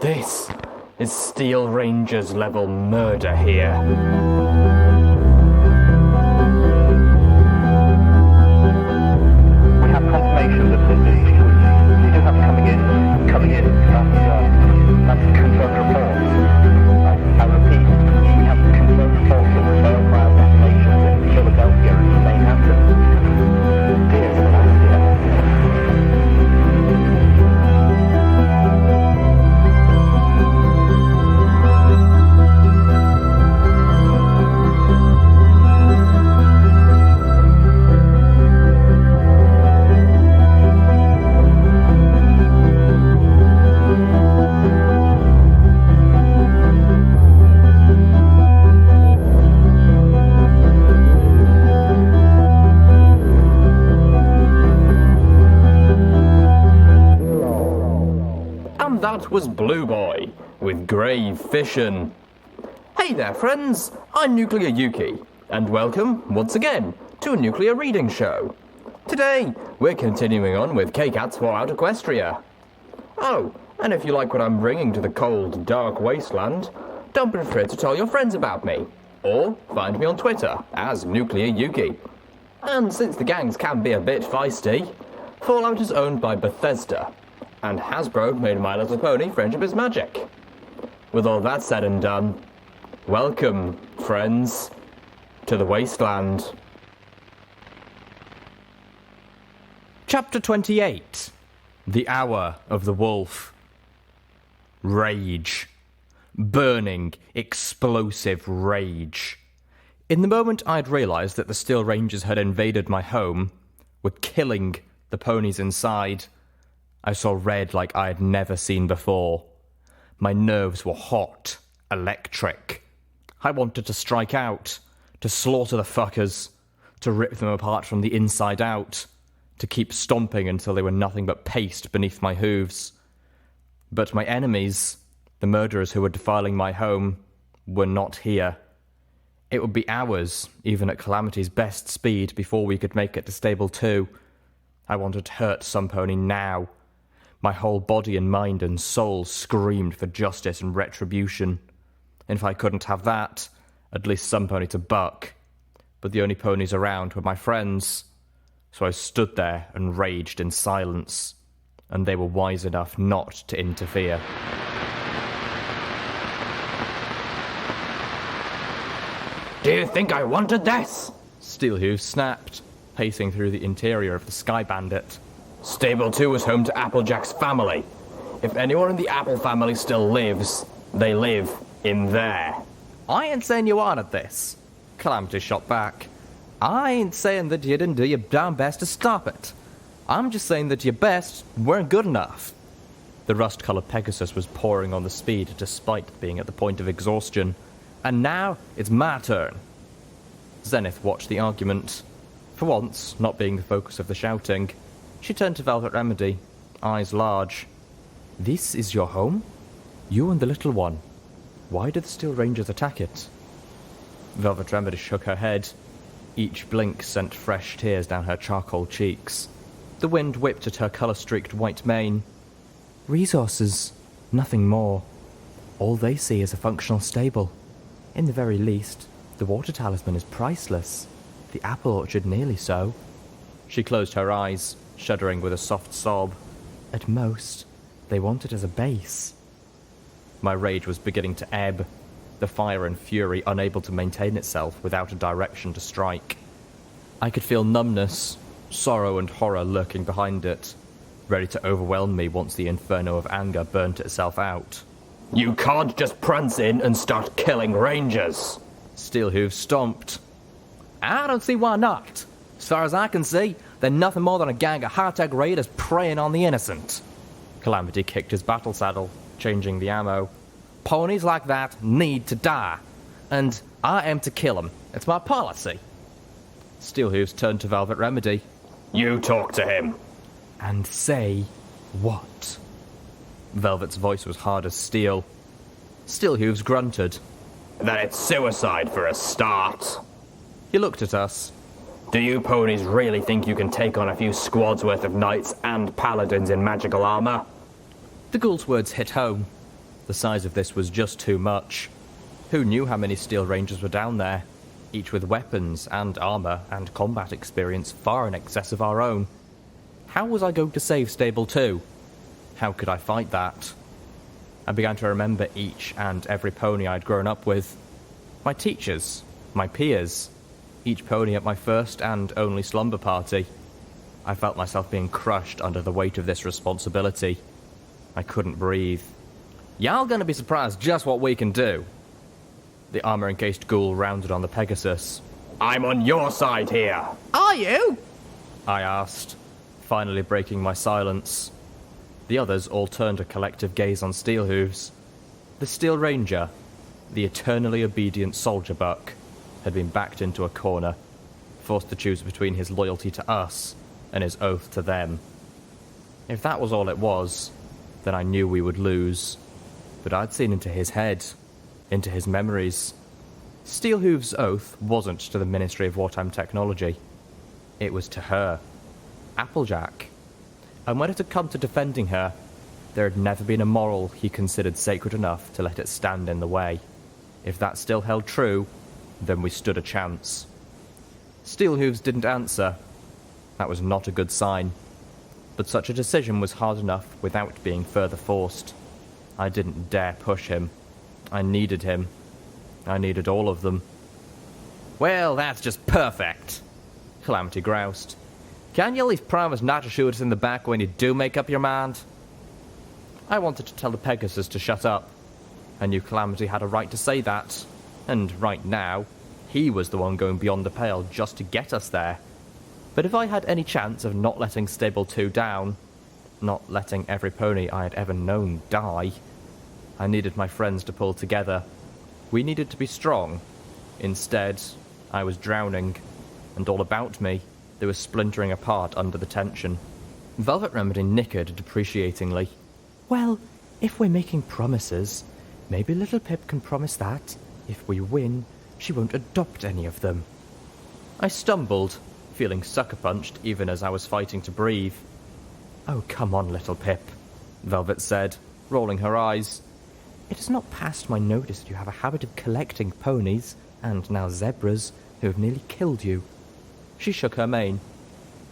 This is Steel Rangers level murder here. We have confirmation that this is Steelhooves. You do have coming in. That's confirmed reports. I repeat, we have confirmed reports of failed fire detonations in Philadelphia and St. Hampton. Dear Philadelphia. That was Blue Boy with Grave Fission. Hey there friends, I'm Nuclear Yuki, and welcome once again to a Nuclear Reading Show. Today we're continuing on with Kkat's Fallout Equestria. Oh, and if you like what I'm bringing to the cold, dark wasteland, don't be afraid to tell your friends about me, or find me on Twitter as Nuclear Yuki. And since the gangs can be a bit feisty, Fallout is owned by Bethesda, and Hasbro made My Little Pony Friendship is Magic. With all that said and done, welcome, friends, to the Wasteland. Chapter 28. The Hour of the Wolf. Rage. Burning, explosive rage. In the moment I'd realised that the Steel Rangers had invaded my home, were killing the ponies inside, I saw red like I had never seen before. My nerves were hot, electric. I wanted to strike out, to slaughter the fuckers, to rip them apart from the inside out, to keep stomping until they were nothing but paste beneath my hooves. But my enemies, the murderers who were defiling my home, were not here. It would be hours, even at Calamity's best speed, before we could make it to Stable 2. I wanted to hurt some pony now. My whole body and mind and soul screamed for justice and retribution. And if I couldn't have that, at least some pony to buck. But the only ponies around were my friends. So I stood there and raged in silence. And they were wise enough not to interfere. Do you think I wanted this? Steelhooves snapped, pacing through the interior of the Sky Bandit. Stable 2 was home to Applejack's family. If anyone in the Apple family still lives, they live in there. I ain't saying you aren't at this. Calamity shot back. I ain't saying that you didn't do your damn best to stop it. I'm just saying that your best weren't good enough. The rust-coloured Pegasus was pouring on the speed despite being at the point of exhaustion. And now it's my turn. Zenith watched the argument. For once, not being the focus of the shouting, she turned to Velvet Remedy, eyes large. This is your home? You and the little one. Why did the Steel Rangers attack it? Velvet Remedy shook her head. Each blink sent fresh tears down her charcoal cheeks. The wind whipped at her colour-streaked white mane. Resources, nothing more. All they see is a functional stable. In the very least, the water talisman is priceless. The apple orchard nearly so. She closed her eyes, shuddering with a soft sob. At most, they want it as a base. My rage was beginning to ebb, the fire and fury unable to maintain itself without a direction to strike. I could feel numbness, sorrow and horror lurking behind it, ready to overwhelm me once the inferno of anger burnt itself out. You can't just prance in and start killing rangers. Steelhooves stomped. I don't see why not. As far as I can see, they're nothing more than a gang of high-tech raiders preying on the innocent. Calamity kicked his battle saddle, changing the ammo. Ponies like that need to die, and I am to kill them. It's my policy. Steelhooves turned to Velvet Remedy. You talk to him. And say what? Velvet's voice was hard as steel. Steelhooves grunted. That it's suicide for a start. He looked at us. Do you ponies really think you can take on a few squads worth of knights and paladins in magical armor? The ghoul's words hit home. The size of this was just too much. Who knew how many Steel Rangers were down there, each with weapons and armor and combat experience far in excess of our own? How was I going to save Stable 2? How could I fight that? I began to remember each and every pony I'd grown up with. My teachers, my peers, each pony at my first and only slumber party. I felt myself being crushed under the weight of this responsibility. I couldn't breathe. Y'all gonna be surprised just what we can do. The armor-encased ghoul rounded on the Pegasus. I'm on your side here. Are you? I asked, finally breaking my silence. The others all turned a collective gaze on Steelhooves. The Steel Ranger, the eternally obedient soldier buck, had been backed into a corner, forced to choose between his loyalty to us and his oath to them. If that was all it was, then I knew we would lose. But I'd seen into his head, into his memories. Steelhooves' oath wasn't to the Ministry of Wartime Technology. It was to her, Applejack. And when it had come to defending her, there had never been a moral he considered sacred enough to let it stand in the way. If that still held true, then we stood a chance. Steelhooves didn't answer. That was not a good sign. But such a decision was hard enough without being further forced. I didn't dare push him. I needed him. I needed all of them. Well, that's just perfect, Calamity groused. Can you at least promise not to shoot us in the back when you do make up your mind? I wanted to tell the Pegasus to shut up. I knew Calamity had a right to say that. And right now, he was the one going beyond the pale just to get us there. But if I had any chance of not letting Stable 2 down, not letting every pony I had ever known die, I needed my friends to pull together. We needed to be strong. Instead, I was drowning, and all about me, they were splintering apart under the tension. Velvet Remedy nickered depreciatingly. Well, if we're making promises, maybe Littlepip can promise that, if we win, she won't adopt any of them. I stumbled, feeling sucker-punched even as I was fighting to breathe. Oh, come on, Littlepip, Velvet said, rolling her eyes. It has not passed my notice that you have a habit of collecting ponies, and now zebras, who have nearly killed you. She shook her mane.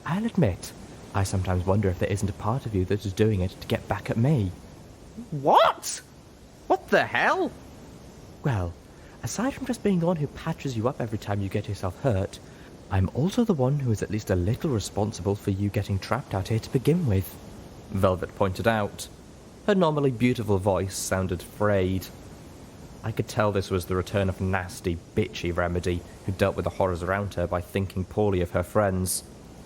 I'll admit, I sometimes wonder if there isn't a part of you that is doing it to get back at me. What? What the hell? Well, aside from just being the one who patches you up every time you get yourself hurt, I'm also the one who is at least a little responsible for you getting trapped out here to begin with, Velvet pointed out. Her normally beautiful voice sounded frayed. I could tell this was the return of nasty, bitchy Remedy, who dealt with the horrors around her by thinking poorly of her friends.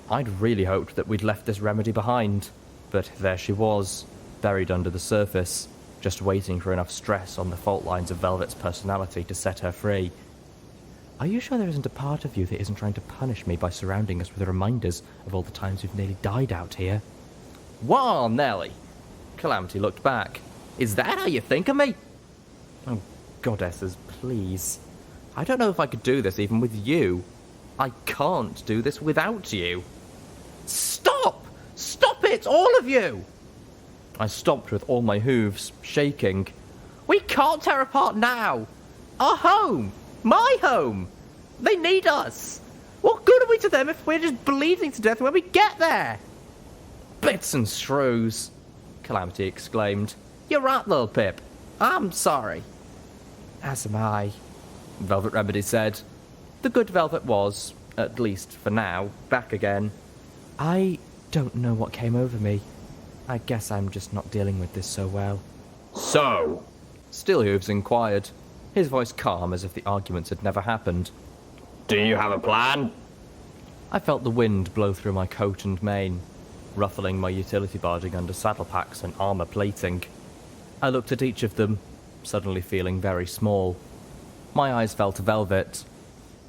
I'd really hoped that we'd left this Remedy behind, but there she was, buried under the surface, just waiting for enough stress on the fault lines of Velvet's personality to set her free. Are you sure there isn't a part of you that isn't trying to punish me by surrounding us with reminders of all the times we've nearly died out here? Whoa, Nelly! Calamity looked back. Is that how you think of me? Oh, goddesses, please. I don't know if I could do this even with you. I can't do this without you. Stop! Stop it, all of you! I stomped with all my hooves, shaking. We can't tear apart now! Our home! My home! They need us! What good are we to them if we're just bleeding to death when we get there? Bits and shrews, Calamity exclaimed. You're right, Littlepip. I'm sorry. As am I, Velvet Remedy said. The good Velvet was, at least for now, back again. I don't know what came over me. I guess I'm just not dealing with this so well. So? Steelhooves inquired, his voice calm as if the arguments had never happened. Do you have a plan? I felt the wind blow through my coat and mane, ruffling my utility barding under saddle packs and armor plating. I looked at each of them, suddenly feeling very small. My eyes fell to Velvet.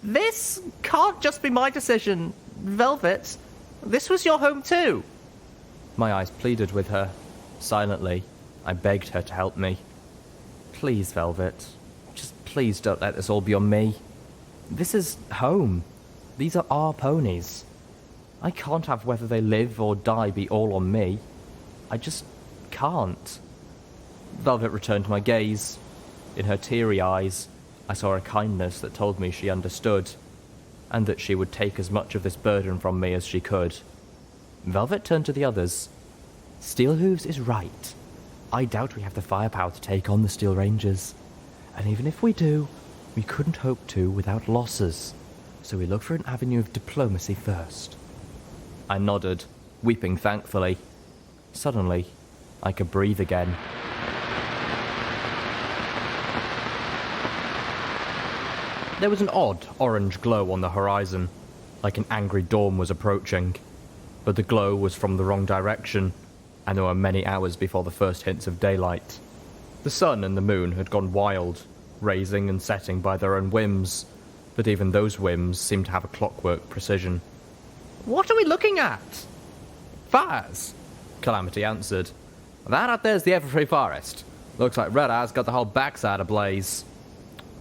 This can't just be my decision, Velvet. This was your home too. My eyes pleaded with her. Silently, I begged her to help me. Please, Velvet. Just please don't let this all be on me. This is home. These are our ponies. I can't have whether they live or die be all on me. I just can't. Velvet returned my gaze. In her teary eyes, I saw a kindness that told me she understood, and that she would take as much of this burden from me as she could. Velvet turned to the others. Steelhooves is right. I doubt we have the firepower to take on the Steel Rangers. And even if we do, we couldn't hope to without losses. So we look for an avenue of diplomacy first. I nodded, weeping thankfully. Suddenly, I could breathe again. There was an odd orange glow on the horizon, like an angry dawn was approaching. But the glow was from the wrong direction, and there were many hours before the first hints of daylight. The sun and the moon had gone wild, rising and setting by their own whims, but even those whims seemed to have a clockwork precision. "What are we looking at?" "Fires," Calamity answered. "That out there's the Everfree Forest. Looks like Red Eye's got the whole backside ablaze."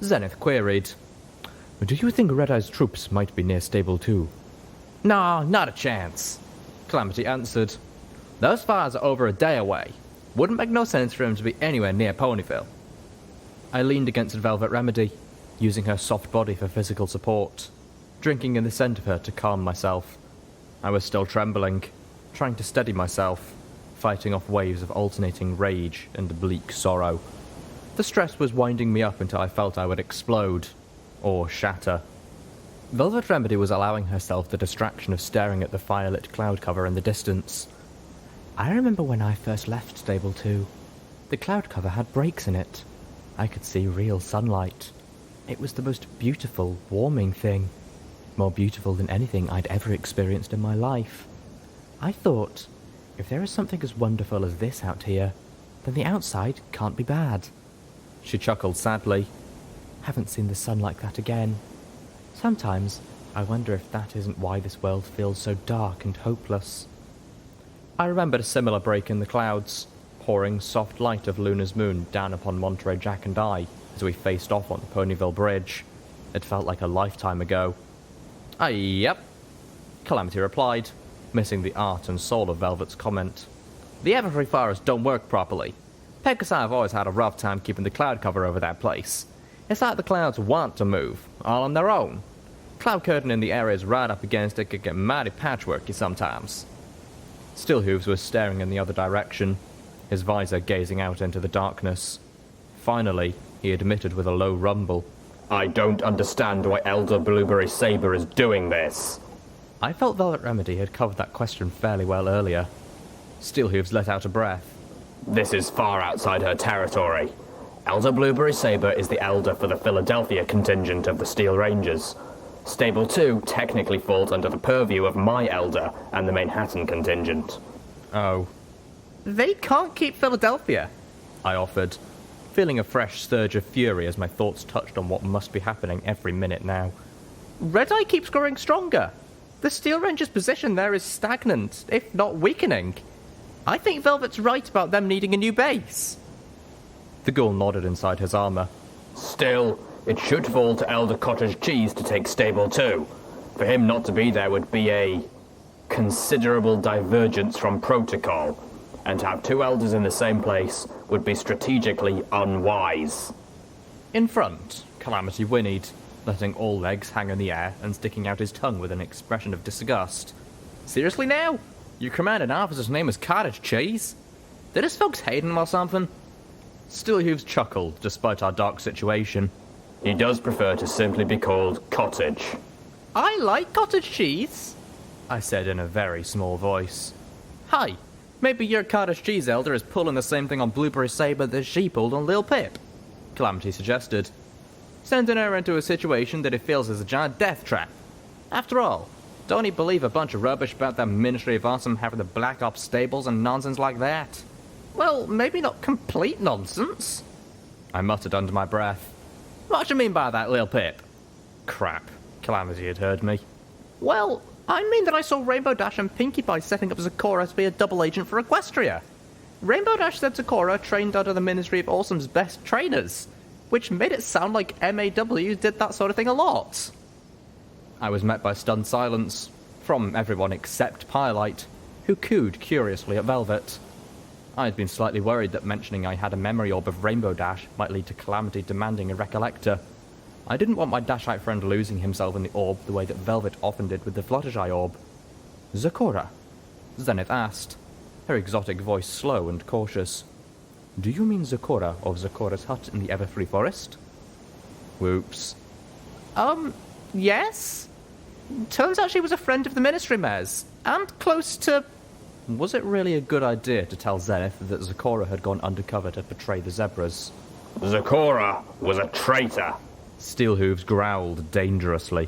Zenith queried, "Do you think Red Eye's troops might be near Stable 2? "No, not a chance," Calamity answered. "Those fires are over a day away. Wouldn't make no sense for him to be anywhere near Ponyville." I leaned against Velvet Remedy, using her soft body for physical support, drinking in the scent of her to calm myself. I was still trembling, trying to steady myself, fighting off waves of alternating rage and bleak sorrow. The stress was winding me up until I felt I would explode, or shatter. Velvet Remedy was allowing herself the distraction of staring at the firelit cloud cover in the distance. I remember when I first left Stable 2. The cloud cover had breaks in it. I could see real sunlight. It was the most beautiful, warming thing. More beautiful than anything I'd ever experienced in my life. I thought, if there is something as wonderful as this out here, then the outside can't be bad. She chuckled sadly. Haven't seen the sun like that again. Sometimes I wonder if that isn't why this world feels so dark and hopeless. I remembered a similar break in the clouds, pouring soft light of Luna's moon down upon Monterey Jack and I as we faced off on Ponyville Bridge. It felt like a lifetime ago. Yep, Calamity replied, missing the art and soul of Velvet's comment. The Everfree Forest don't work properly. Pegasus have always had a rough time keeping the cloud cover over that place. It's like the clouds want to move, all on their own. Cloud curtain in the areas right up against it could get mighty patchworky sometimes. Steelhooves was staring in the other direction, his visor gazing out into the darkness. Finally, he admitted with a low rumble, "I don't understand why Elder Blueberry Saber is doing this." I felt Velvet Remedy had covered that question fairly well earlier. Steelhooves let out a breath. "This is far outside her territory. Elder Blueberry Saber is the elder for the Philadelphia contingent of the Steel Rangers. Stable 2 technically falls under the purview of my elder and the Manhattan contingent." Oh. "They can't keep Philadelphia," I offered, feeling a fresh surge of fury as my thoughts touched on what must be happening every minute now. "Red Eye keeps growing stronger. The Steel Rangers' position there is stagnant, if not weakening. I think Velvet's right about them needing a new base." The ghoul nodded inside his armor. "Still, it should fall to Elder Cottage Cheese to take Stable 2. For him not to be there would be a considerable divergence from protocol, and to have two elders in the same place would be strategically unwise." In front, Calamity whinnied, letting all legs hang in the air and sticking out his tongue with an expression of disgust. "Seriously now? Your commanding officer's name is Cottage Cheese? Did his folks hate him or something?" Steelhooves chuckled, despite our dark situation. "He does prefer to simply be called Cottage." "I like cottage cheese," I said in a very small voice. "Hi, maybe your cottage cheese elder is pulling the same thing on Blueberry Saber that she pulled on Littlepip," Calamity suggested, sending her into a situation that he feels is a giant death trap. After all, don't he believe a bunch of rubbish about that Ministry of Awesome having the Black Ops stables and nonsense like that? Well, maybe not complete nonsense, I muttered under my breath. "What do you mean by that, Littlepip?" Crap, Calamity had heard me. "Well, I mean that I saw Rainbow Dash and Pinkie Pie setting up Zecora to be a double agent for Equestria. Rainbow Dash said Zecora trained under the Ministry of Awesome's best trainers, which made it sound like MAW did that sort of thing a lot." I was met by stunned silence, from everyone except Pyrelight, who cooed curiously at Velvet. I had been slightly worried that mentioning I had a memory orb of Rainbow Dash might lead to Calamity demanding a recollector. I didn't want my Dashite friend losing himself in the orb the way that Velvet often did with the Fluttershy orb. Zecora? Zenith asked, her exotic voice slow and cautious. Do you mean Zecora of Zecora's hut in the Everfree Forest? Whoops. Yes? Turns out she was a friend of the Ministry Mayor's, and close to... Was it really a good idea to tell Zenith that Zecora had gone undercover to betray the zebras? Zecora was a traitor. Steelhooves growled dangerously.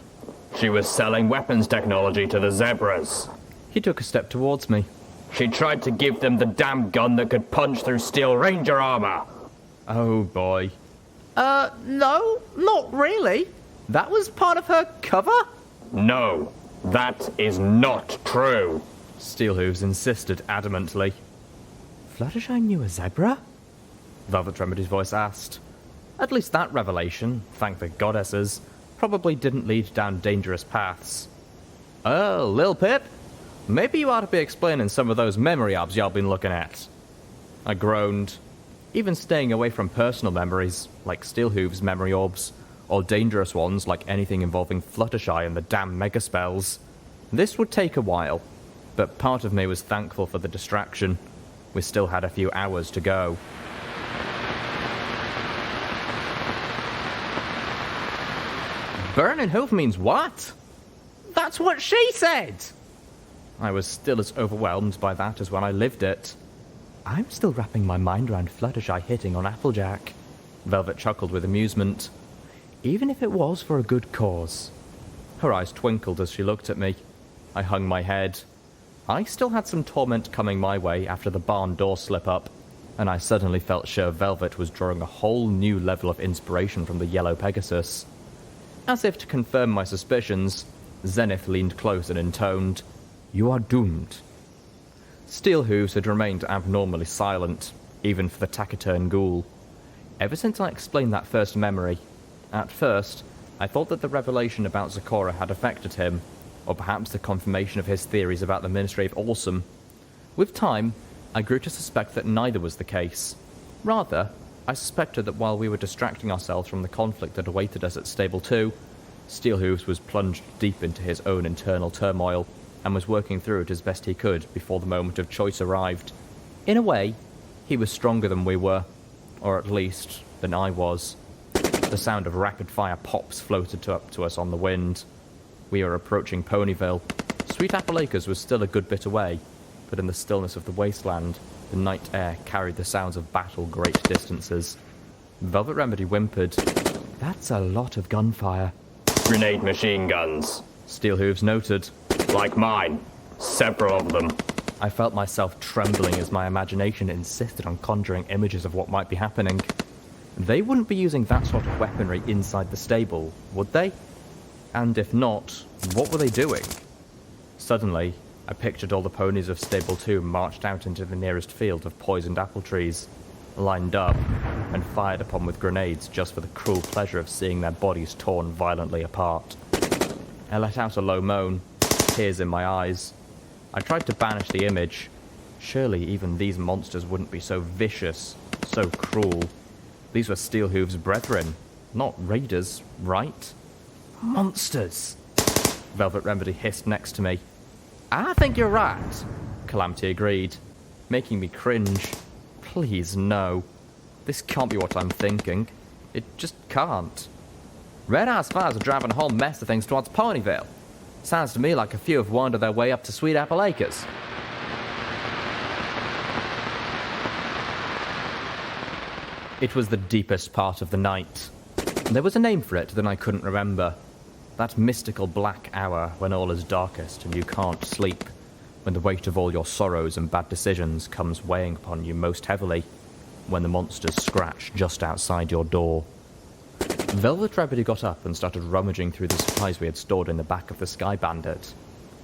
She was selling weapons technology to the zebras. He took a step towards me. She tried to give them the damn gun that could punch through steel ranger armor. Oh boy. No, not really. That was part of her cover? No, that is not true. Steelhooves insisted adamantly. Fluttershy knew a zebra? Velvet Remedy's voice asked. At least that revelation, thank the goddesses, probably didn't lead down dangerous paths. Oh, Littlepip, maybe you ought to be explaining some of those memory orbs y'all been looking at. I groaned. Even staying away from personal memories, like Steelhooves' memory orbs, or dangerous ones like anything involving Fluttershy and the damn mega spells. This would take a while, but part of me was thankful for the distraction. We still had a few hours to go. Burning hoof means what? That's what she said! I was still as overwhelmed by that as when I lived it. I'm still wrapping my mind around Fluttershy hitting on Applejack. Velvet chuckled with amusement. Even if it was for a good cause. Her eyes twinkled as she looked at me. I hung my head. I still had some torment coming my way after the barn door slip-up, and I suddenly felt sure Velvet was drawing a whole new level of inspiration from the Yellow Pegasus. As if to confirm my suspicions, Zenith leaned close and intoned, "You are doomed." Steelhooves had remained abnormally silent, even for the taciturn ghoul. Ever since I explained that first memory, at first, I thought that the revelation about Zecora had affected him, or perhaps the confirmation of his theories about the Ministry of Awesome. With time, I grew to suspect that neither was the case. Rather, I suspected that while we were distracting ourselves from the conflict that awaited us at Stable 2, Steelhooves was plunged deep into his own internal turmoil, and was working through it as best he could before the moment of choice arrived. In a way, he was stronger than we were, or at least, than I was. The sound of rapid-fire pops floated up to us on the wind. We were approaching Ponyville. Sweet Apple Acres was still a good bit away, but in the stillness of the wasteland, the night air carried the sounds of battle great distances. Velvet Remedy whimpered, "That's a lot of gunfire." Grenade machine guns. Steelhooves noted, Like mine. Several of them. I felt myself trembling as my imagination insisted on conjuring images of what might be happening. They wouldn't be using that sort of weaponry inside the stable, would they? And if not, what were they doing? Suddenly, I pictured all the ponies of Stable 2 marched out into the nearest field of poisoned apple trees, lined up, and fired upon with grenades just for the cruel pleasure of seeing their bodies torn violently apart. I let out a low moan, tears in my eyes. I tried to banish the image. Surely even these monsters wouldn't be so vicious, so cruel. These were Steelhooves' brethren, not raiders, right? Monsters! Velvet Remedy hissed next to me. I think you're right, Calamity agreed, making me cringe. Please, no. This can't be what I'm thinking. It just can't. Red Eyes Fires are driving a whole mess of things towards Ponyville. Sounds to me like a few have wandered their way up to Sweet Apple Acres. It was the deepest part of the night. There was a name for it that I couldn't remember. That mystical black hour when all is darkest and you can't sleep, when the weight of all your sorrows and bad decisions comes weighing upon you most heavily, when the monsters scratch just outside your door. Velvet Remedy got up and started rummaging through the supplies we had stored in the back of the Sky Bandit.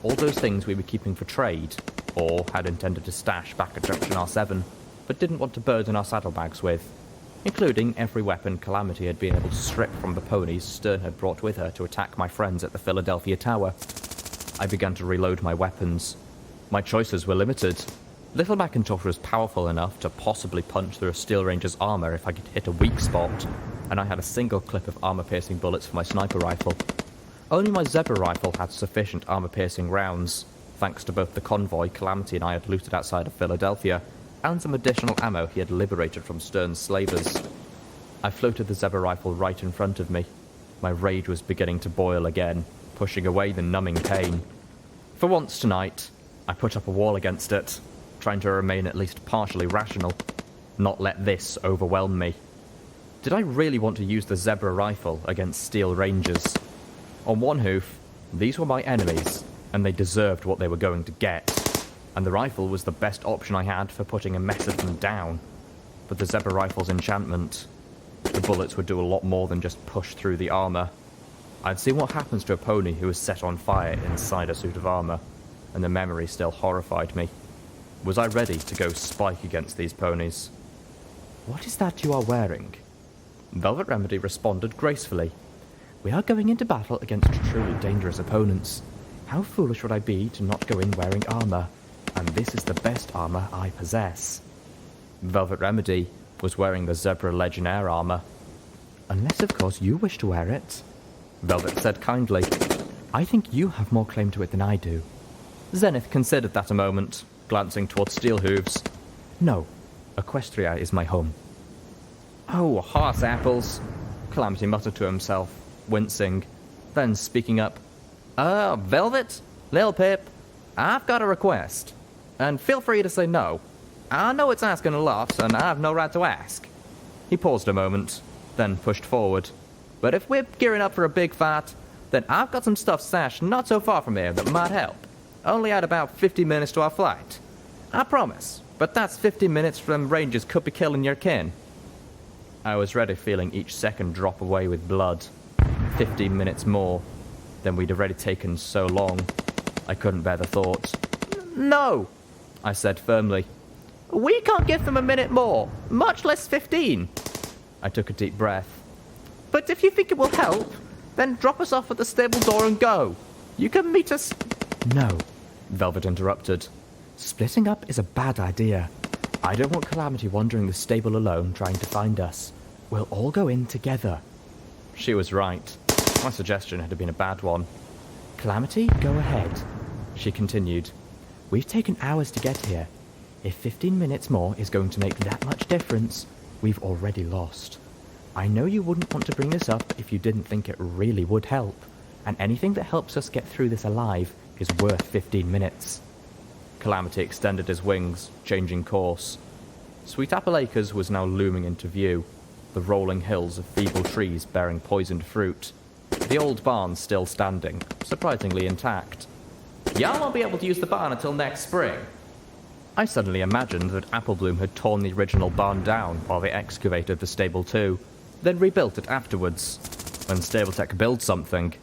All those things we were keeping for trade, or had intended to stash back at Junction R7, but didn't want to burden our saddlebags with, including every weapon Calamity had been able to strip from the ponies Stern had brought with her to attack my friends at the Philadelphia Tower. I began to reload my weapons. My choices were limited. Little Macintosh was powerful enough to possibly punch through a Steel Ranger's armor if I could hit a weak spot, and I had a single clip of armor-piercing bullets for my sniper rifle. Only my Zebra rifle had sufficient armor-piercing rounds, thanks to both the convoy Calamity and I had looted outside of Philadelphia, and some additional ammo he had liberated from Stern's slavers. I floated the Zebra rifle right in front of me. My rage was beginning to boil again, pushing away the numbing pain. For once tonight, I put up a wall against it, trying to remain at least partially rational, not let this overwhelm me. Did I really want to use the Zebra rifle against Steel Rangers? On one hoof, these were my enemies, and they deserved what they were going to get, and the rifle was the best option I had for putting a mess of them down. But the Zebra rifle's enchantment, the bullets would do a lot more than just push through the armor. I'd seen what happens to a pony who is set on fire inside a suit of armor, and the memory still horrified me. Was I ready to go spike against these ponies? "What is that you are wearing?" Velvet Remedy responded gracefully. "We are going into battle against truly dangerous opponents. How foolish would I be to not go in wearing armor? And this is the best armor I possess." Velvet Remedy was wearing the Zebra Legionnaire armor. "Unless, of course, you wish to wear it," Velvet said kindly. "I think you have more claim to it than I do." Zenith considered that a moment, glancing towards Steelhooves. "No, Equestria is my home." "Oh, horse apples," Calamity muttered to himself, wincing, then speaking up. Velvet, Littlepip, I've got a request, and feel free to say no. I know it's asking a lot, and I have no right to ask." He paused a moment, then pushed forward. "But if we're gearing up for a big fight, then I've got some stuff stashed not so far from here that might help. Only at about 50 minutes to our flight. I promise, but that's 50 minutes from Rangers could be killing your kin." I was ready, feeling each second drop away with blood. 15 minutes more. Then we'd already taken so long. I couldn't bear the thought. "No," I said firmly. "We can't give them a minute more, much less 15. I took a deep breath. "But if you think it will help, then drop us off at the stable door and go. You can meet us—" "No," Velvet interrupted. "Splitting up is a bad idea. I don't want Calamity wandering the stable alone trying to find us. We'll all go in together." She was right. My suggestion had been a bad one. "Calamity, go ahead," she continued. "We've taken hours to get here. If 15 minutes more is going to make that much difference, we've already lost. I know you wouldn't want to bring this up if you didn't think it really would help, and anything that helps us get through this alive is worth 15 minutes. Calamity extended his wings, changing course. Sweet Apple Acres was now looming into view, the rolling hills of feeble trees bearing poisoned fruit. The old barn still standing, surprisingly intact. "Y'all won't be able to use the barn until next spring." I suddenly imagined that Applebloom had torn the original barn down while they excavated the stable too, then rebuilt it afterwards. When Stabletech builds something,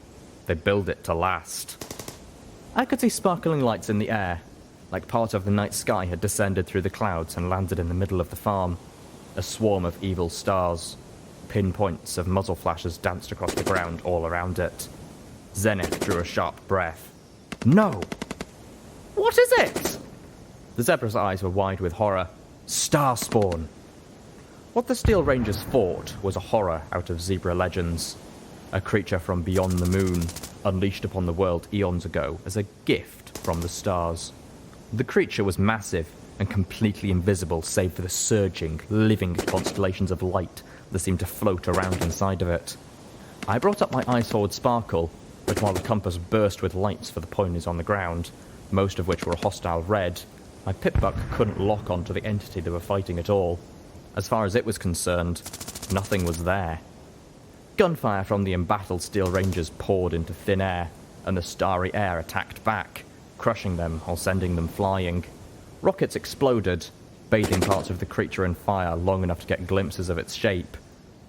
they build it to last. I could see sparkling lights in the air, like part of the night sky had descended through the clouds and landed in the middle of the farm. A swarm of evil stars. Pinpoints of muzzle flashes danced across the ground all around it. Zenith drew a sharp breath. "No!" "What is it?" The Zebra's eyes were wide with horror. "Starspawn!" What the Steel Rangers fought was a horror out of Zebra legends. A creature from beyond the moon, unleashed upon the world eons ago as a gift from the stars. The creature was massive and completely invisible save for the surging, living constellations of light that seemed to float around inside of it. I brought up my ice-forward sparkle, but while the compass burst with lights for the ponies on the ground, most of which were a hostile red, my pipbuck couldn't lock onto the entity they were fighting at all. As far as it was concerned, nothing was there. Gunfire from the embattled Steel Rangers poured into thin air, and the starry air attacked back, crushing them or sending them flying. Rockets exploded, bathing parts of the creature in fire long enough to get glimpses of its shape.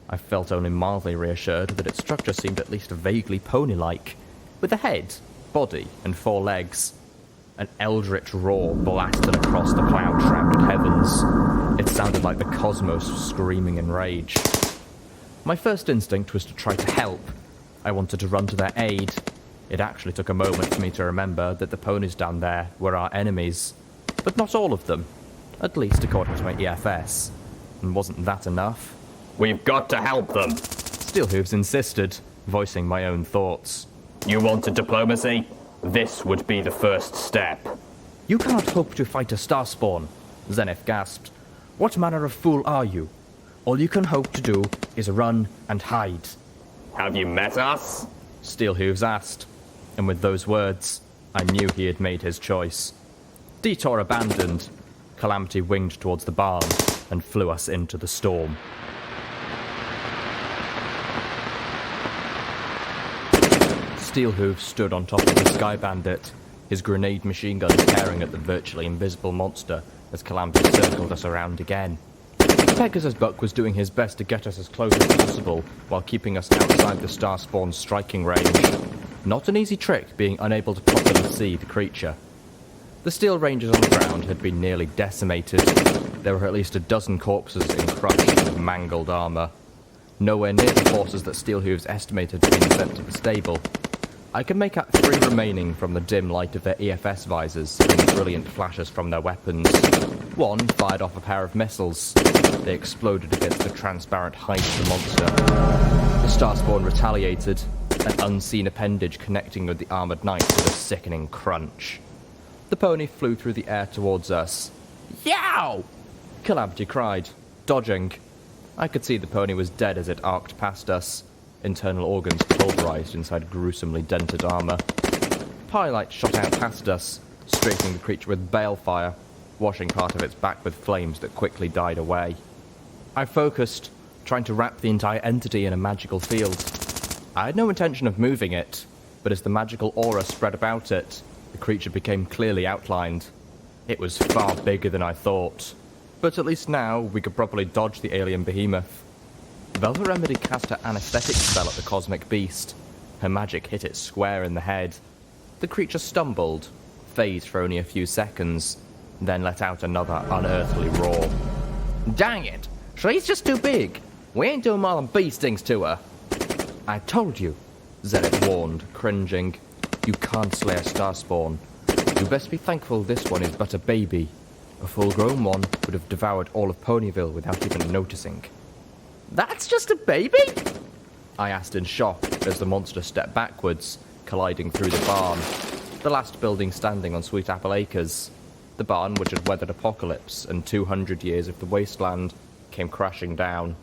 I felt only mildly reassured that its structure seemed at least vaguely pony-like, with a head, body, and 4 legs. An eldritch roar blasted across the cloud-shrouded heavens. It sounded like the cosmos screaming in rage. My first instinct was to try to help. I wanted to run to their aid. It actually took a moment for me to remember that the ponies down there were our enemies. but not all of them, at least according to my EFS. And wasn't that enough? We've got to help them. Steelhooves insisted, voicing my own thoughts. You wanted diplomacy? This would be the first step. You cannot hope to fight a starspawn, Zenith gasped. What manner of fool are you? All you can hope to do is run and hide. Have you met us? Steelhooves asked, and with those words, I knew he had made his choice. Detour abandoned, Calamity winged towards the barn and flew us into the storm. Steelhooves stood on top of the Sky Bandit, his grenade machine gun tearing at the virtually invisible monster as Calamity circled us around again. Pegasus Buck was doing his best to get us as close as possible while keeping us outside the Starspawn's striking range. Not an easy trick being unable to properly see the creature. The Steel Rangers on the ground had been nearly decimated. There were at least a dozen corpses in crushed and mangled armour. Nowhere near the forces that Steelhooves estimated had been sent to the stable. I could make out 3 remaining from the dim light of their EFS visors and brilliant flashes from their weapons. One fired off a pair of missiles. They exploded against the transparent hide of the monster. The Starspawn retaliated, an unseen appendage connecting with the armoured knight with a sickening crunch. The pony flew through the air towards us. Yow! Calamity cried, dodging. I could see the pony was dead as it arced past us. Internal organs pulverized inside gruesomely dented armour. Pyrelight shot out past us, striking the creature with balefire, washing part of its back with flames that quickly died away. I focused, trying to wrap the entire entity in a magical field. I had no intention of moving it, but as the magical aura spread about it, the creature became clearly outlined. It was far bigger than I thought, but at least now we could properly dodge the alien behemoth. Velvet Remedy cast her anesthetic spell at the cosmic beast. Her magic hit it square in the head. The creature stumbled, phased for only a few seconds, then let out another unearthly roar. Dang it! She's just too big! We ain't doing more than bee stings to her! I told you, Zenith warned, cringing. You can't slay a Starspawn. You best be thankful this one is but a baby. A full-grown one would have devoured all of Ponyville without even noticing. That's just a baby? I asked in shock as the monster stepped backwards, colliding through the barn, the last building standing on Sweet Apple Acres. The barn, which had weathered apocalypse and 200 years of the wasteland, came crashing down.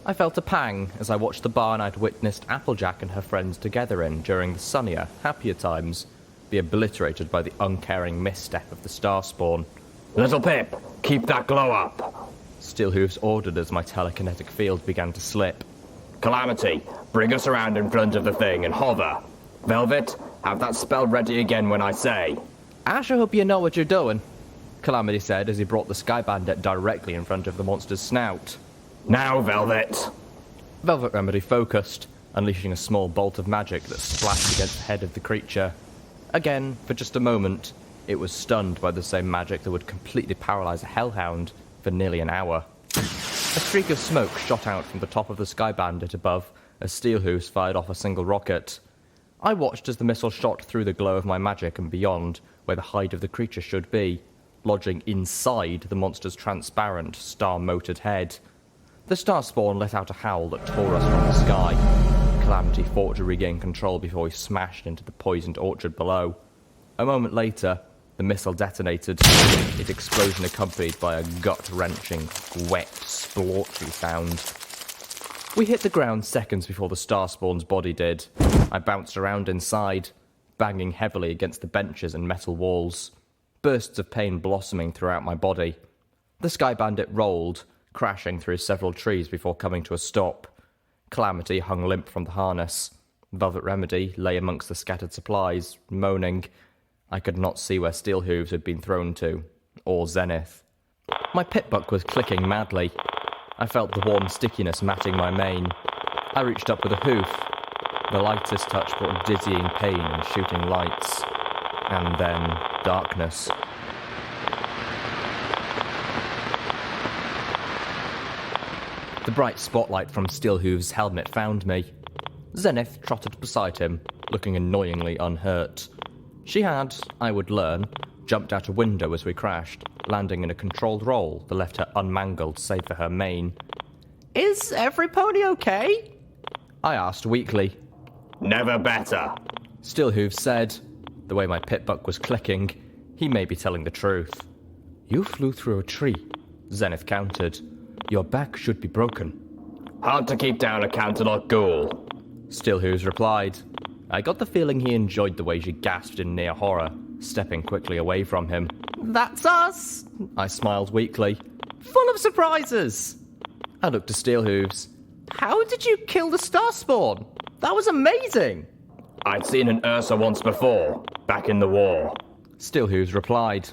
I felt a pang as I watched the barn I'd witnessed Applejack and her friends together in during the sunnier, happier times be obliterated by the uncaring misstep of the Starspawn. Littlepip, keep that glow up! Steelhooves ordered as my telekinetic field began to slip. Calamity, bring us around in front of the thing and hover. Velvet, have that spell ready again when I say. I sure hope you know what you're doing, Calamity said as he brought the Sky Bandit directly in front of the monster's snout. Now, Velvet! Velvet Remedy focused, unleashing a small bolt of magic that splashed against the head of the creature. Again, for just a moment, it was stunned by the same magic that would completely paralyze a hellhound for nearly an hour. A streak of smoke shot out from the top of the Sky Bandit above as Steelhooves fired off a single rocket. I watched as the missile shot through the glow of my magic and beyond, where the hide of the creature should be, lodging inside the monster's transparent, star-motored head. The Starspawn let out a howl that tore us from the sky. Calamity fought to regain control before he smashed into the poisoned orchard below. A moment later, the missile detonated, its explosion accompanied by a gut-wrenching, wet, splotchy sound. We hit the ground seconds before the Starspawn's body did. I bounced around inside, banging heavily against the benches and metal walls, bursts of pain blossoming throughout my body. The Sky Bandit rolled, crashing through several trees before coming to a stop. Calamity hung limp from the harness. Velvet Remedy lay amongst the scattered supplies, moaning. I could not see where Steelhooves had been thrown to, or Zenith. My pitbuck was clicking madly. I felt the warm stickiness matting my mane. I reached up with a hoof. The lightest touch brought dizzying pain and shooting lights. And then darkness. The bright spotlight from Steelhooves' helmet found me. Zenith trotted beside him, looking annoyingly unhurt. She had, I would learn, jumped out a window as we crashed, landing in a controlled roll that left her unmangled save for her mane. "Is every pony okay?" I asked weakly. Never better. Steelhooves said. The way my pitbuck was clicking, he may be telling the truth. "You flew through a tree," Zenith countered. "Your back should be broken." Hard to keep down a Canterlot ghoul. Steelhooves replied. I got the feeling he enjoyed the way she gasped in near horror, stepping quickly away from him. "That's us!" I smiled weakly. "Full of surprises!" I looked to Steelhooves. "How did you kill the Starspawn? That was amazing!" I'd seen an Ursa once before, back in the war. Steelhooves replied.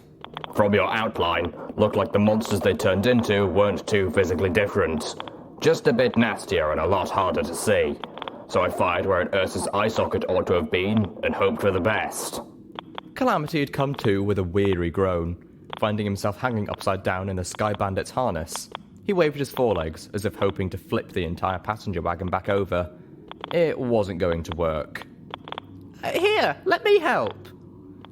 From your outline, looked like the monsters they turned into weren't too physically different. Just a bit nastier and a lot harder to see. So I fired where an Ursa's eye socket ought to have been, and hoped for the best. Calamity had come to with a weary groan, finding himself hanging upside down in the Sky Bandit's harness. He waved his forelegs, as if hoping to flip the entire passenger wagon back over. It wasn't going to work. "Here, let me help!"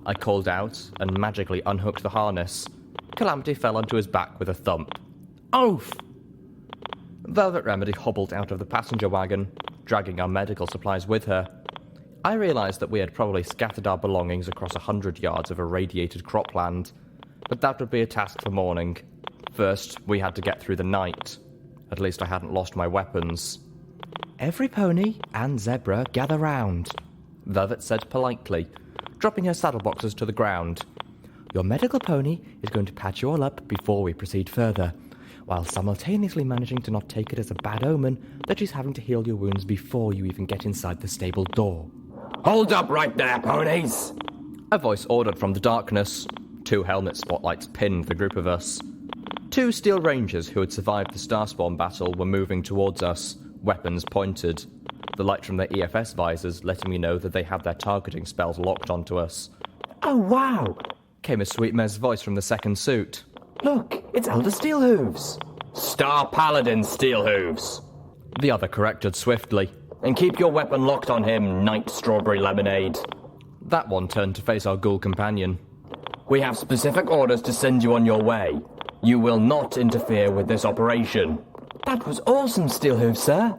I called out, and magically unhooked the harness. Calamity fell onto his back with a thump. "Oof!" Velvet Remedy hobbled out of the passenger wagon, dragging our medical supplies with her. I realised that we had probably scattered our belongings across 100 yards of irradiated cropland, but that would be a task for morning. First, we had to get through the night. At least I hadn't lost my weapons. "Every pony and zebra gather round," Velvet said politely, dropping her saddle boxes to the ground. "Your medical pony is going to patch you all up before we proceed further, while simultaneously managing to not take it as a bad omen that she's having to heal your wounds before you even get inside the stable door." Hold up right there, ponies! A voice ordered from the darkness. 2 helmet spotlights pinned the group of us. 2 steel rangers who had survived the Starspawn battle were moving towards us, weapons pointed. The light from their EFS visors letting me know that they had their targeting spells locked onto us. Oh wow! Came a sweet Mez voice from the second suit. Look, it's Elder Steelhooves. Star Paladin Steelhooves. The other corrected swiftly. And keep your weapon locked on him, Night Strawberry Lemonade. That one turned to face our ghoul companion. We have specific orders to send you on your way. You will not interfere with this operation. That was awesome, Steelhooves, sir.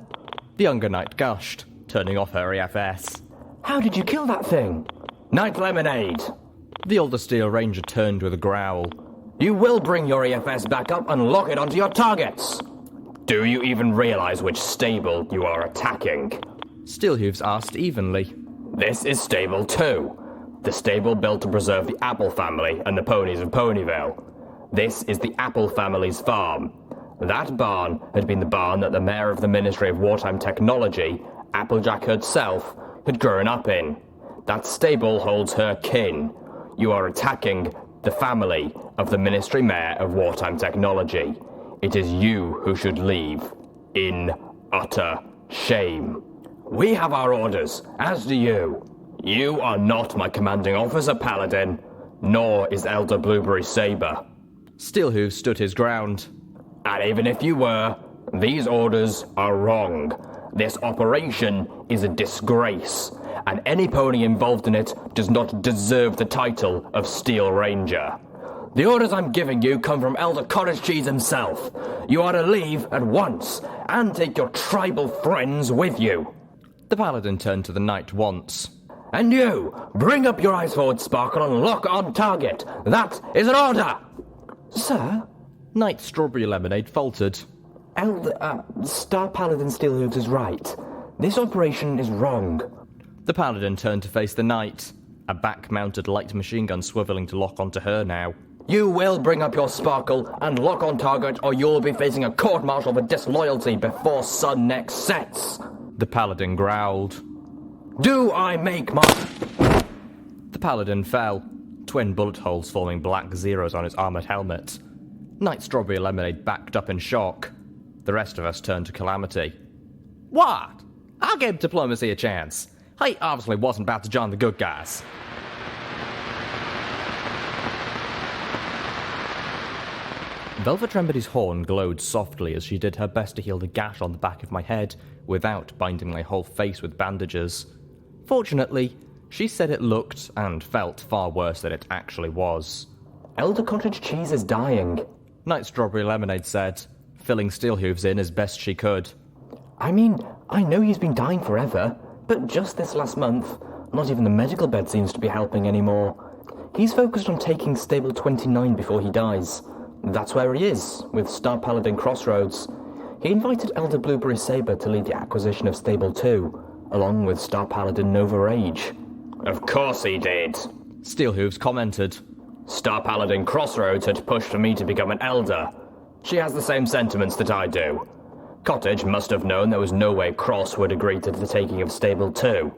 The younger knight gushed, turning off her EFS. How did you kill that thing? Night Lemonade. The older steel ranger turned with a growl. You will bring your EFS back up and lock it onto your targets. Do you even realize which stable you are attacking? Steelhooves asked evenly. This is Stable 2, the stable built to preserve the Apple family and the ponies of Ponyville. This is the Apple family's farm. That barn had been the barn that the mayor of the Ministry of Wartime Technology, Applejack herself, had grown up in. That stable holds her kin. You are attacking the family of the Ministry Mayor of Wartime Technology. It is you who should leave, in utter shame. We have our orders, as do you. You are not my commanding officer, Paladin, nor is Elder Blueberry Saber. Steelhooves stood his ground. And even if you were, these orders are wrong. This operation is a disgrace, and any pony involved in it does not deserve the title of Steel Ranger. The orders I'm giving you come from Elder Cottage Cheese himself. You are to leave at once, and take your tribal friends with you. The paladin turned to the knight once. And you, bring up your eyes forward, Sparkle, and lock on target. That is an order! Sir? Knight Strawberry Lemonade faltered. Star Paladin Steelhooves is right. This operation is wrong. The paladin turned to face the knight, a back-mounted light machine gun swiveling to lock onto her now. You will bring up your Sparkle and lock on target, or you'll be facing a court-martial for disloyalty before sun next sets. The paladin growled. Do I make my... The paladin fell, twin bullet holes forming black zeros on his armoured helmet. Knight Strawberry Lemonade backed up in shock. The rest of us turned to Calamity. What? I gave diplomacy a chance. He obviously wasn't about to join the good guys. Velvet Remedy's horn glowed softly as she did her best to heal the gash on the back of my head without binding my whole face with bandages. Fortunately, She said it looked and felt far worse than it actually was. Elder Cottage Cheese is dying. Night Strawberry Lemonade said, filling Steelhooves in as best she could. I mean, I know he's been dying forever, but just this last month, not even the medical bed seems to be helping anymore. He's focused on taking Stable 29 before he dies. That's where he is, with Star Paladin Crossroads. He invited Elder Blueberry Saber to lead the acquisition of Stable 2, along with Star Paladin Nova Rage. Of course he did, Steelhooves commented. Star Paladin Crossroads had pushed for me to become an elder. She has the same sentiments that I do. Cottage must have known there was no way Cross would agree to the taking of Stable 2.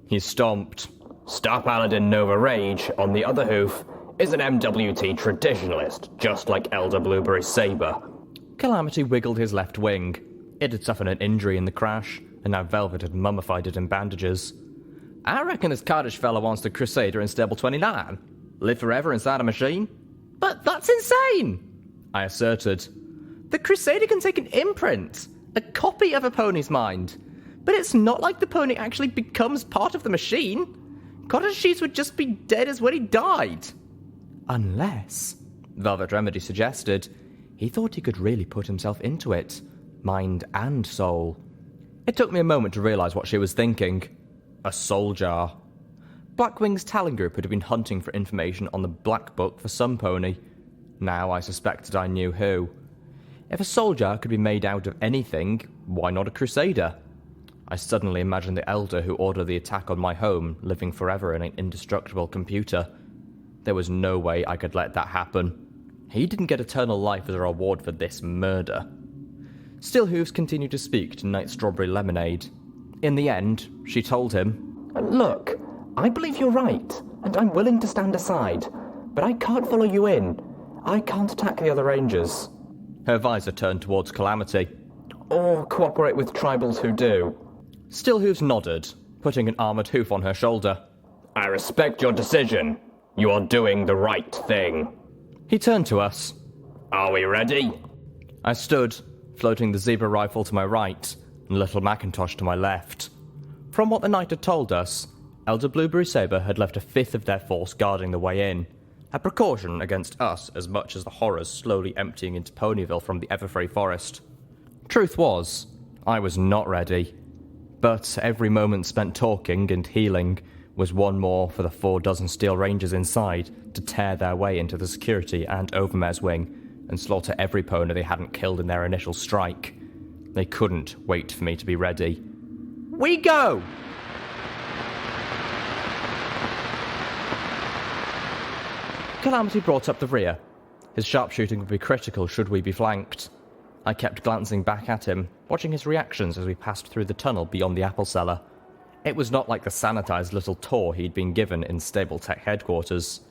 He stomped. Star Paladin Nova Rage, on the other hoof, is an MWT traditionalist, just like Elder Blueberry Saber. Calamity wiggled his left wing. It had suffered an injury in the crash, and now Velvet had mummified it in bandages. I reckon this cottage fella wants the Crusader in Stable 29. Live forever inside a machine? But that's insane, I asserted. The Crusader can take an imprint, a copy of a pony's mind. But it's not like the pony actually becomes part of the machine. Cottage Cheese would just be dead as when he died. Unless, Velvet Remedy suggested, he thought he could really put himself into it, mind and soul. It took me a moment to realise what she was thinking. A soul jar. Blackwing's Talon Group had been hunting for information on the Black Book for some pony. Now I suspected I knew who. If a soul jar could be made out of anything, why not a Crusader? I suddenly imagined the Elder who ordered the attack on my home living forever in an indestructible computer. There was no way I could let that happen. He didn't get eternal life as a reward for this murder. Steelhooves continued to speak to Night Strawberry Lemonade. In the end, she told him, Look, I believe you're right, and I'm willing to stand aside, but I can't follow you in. I can't attack the other rangers. Her visor turned towards Calamity. Or cooperate with tribals who do. Steelhooves nodded, putting an armoured hoof on her shoulder. I respect your decision. You are doing the right thing. He turned to us. Are we ready? I stood, floating the zebra rifle to my right and Little Macintosh to my left. From what the knight had told us, Elder Blueberry Saber had left a fifth of their force guarding the way in, a precaution against us as much as the horrors slowly emptying into Ponyville from the Everfree Forest. Truth was, I was not ready. But every moment spent talking and healing was one more for the 4 dozen Steel Rangers inside to tear their way into the security and Overmare's wing and slaughter every pony they hadn't killed in their initial strike. They couldn't wait for me to be ready. We go! Calamity brought up the rear. His sharpshooting would be critical should we be flanked. I kept glancing back at him, watching his reactions as we passed through the tunnel beyond the apple cellar. It was not like the sanitized little tour he'd been given in Stable Tech headquarters.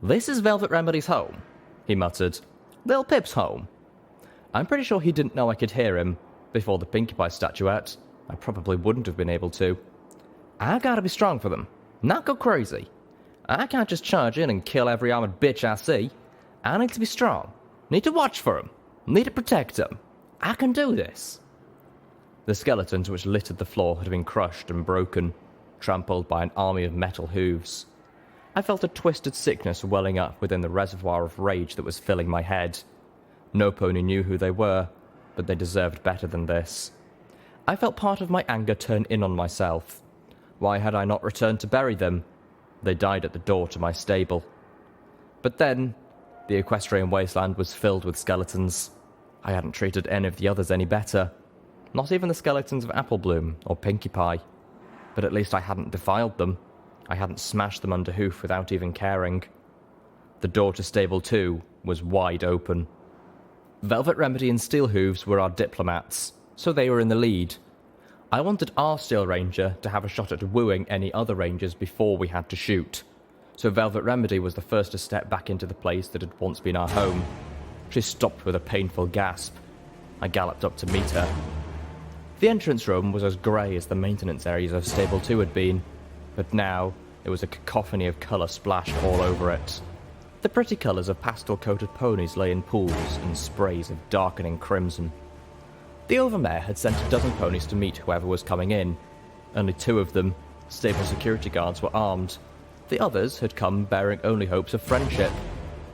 This is Velvet Remedy's home, he muttered. Littlepip's home. I'm pretty sure he didn't know I could hear him. Before the Pinkie Pie statuette, I probably wouldn't have been able to. I gotta be strong for them, not go crazy. I can't just charge in and kill every armored bitch I see. I need to be strong. Need to watch for them. Need to protect them. I can do this. The skeletons which littered the floor had been crushed and broken, trampled by an army of metal hooves. I felt a twisted sickness welling up within the reservoir of rage that was filling my head. No pony knew who they were, but they deserved better than this. I felt part of my anger turn in on myself. Why had I not returned to bury them? They died at the door to my stable. But then, the Equestrian Wasteland was filled with skeletons. I hadn't treated any of the others any better. Not even the skeletons of Apple Bloom or Pinkie Pie. But at least I hadn't defiled them. I hadn't smashed them under hoof without even caring. The door to Stable 2 was wide open. Velvet Remedy and Steelhooves were our diplomats, so they were in the lead. I wanted our Steel Ranger to have a shot at wooing any other Rangers before we had to shoot. So Velvet Remedy was the first to step back into the place that had once been our home. She stopped with a painful gasp. I galloped up to meet her. The entrance room was as grey as the maintenance areas of Stable 2 had been, but now there was a cacophony of colour splashed all over it. The pretty colours of pastel-coated ponies lay in pools and sprays of darkening crimson. The Overmare had sent a dozen ponies to meet whoever was coming in. Only 2 of them, Stable security guards were armed. The others had come bearing only hopes of friendship.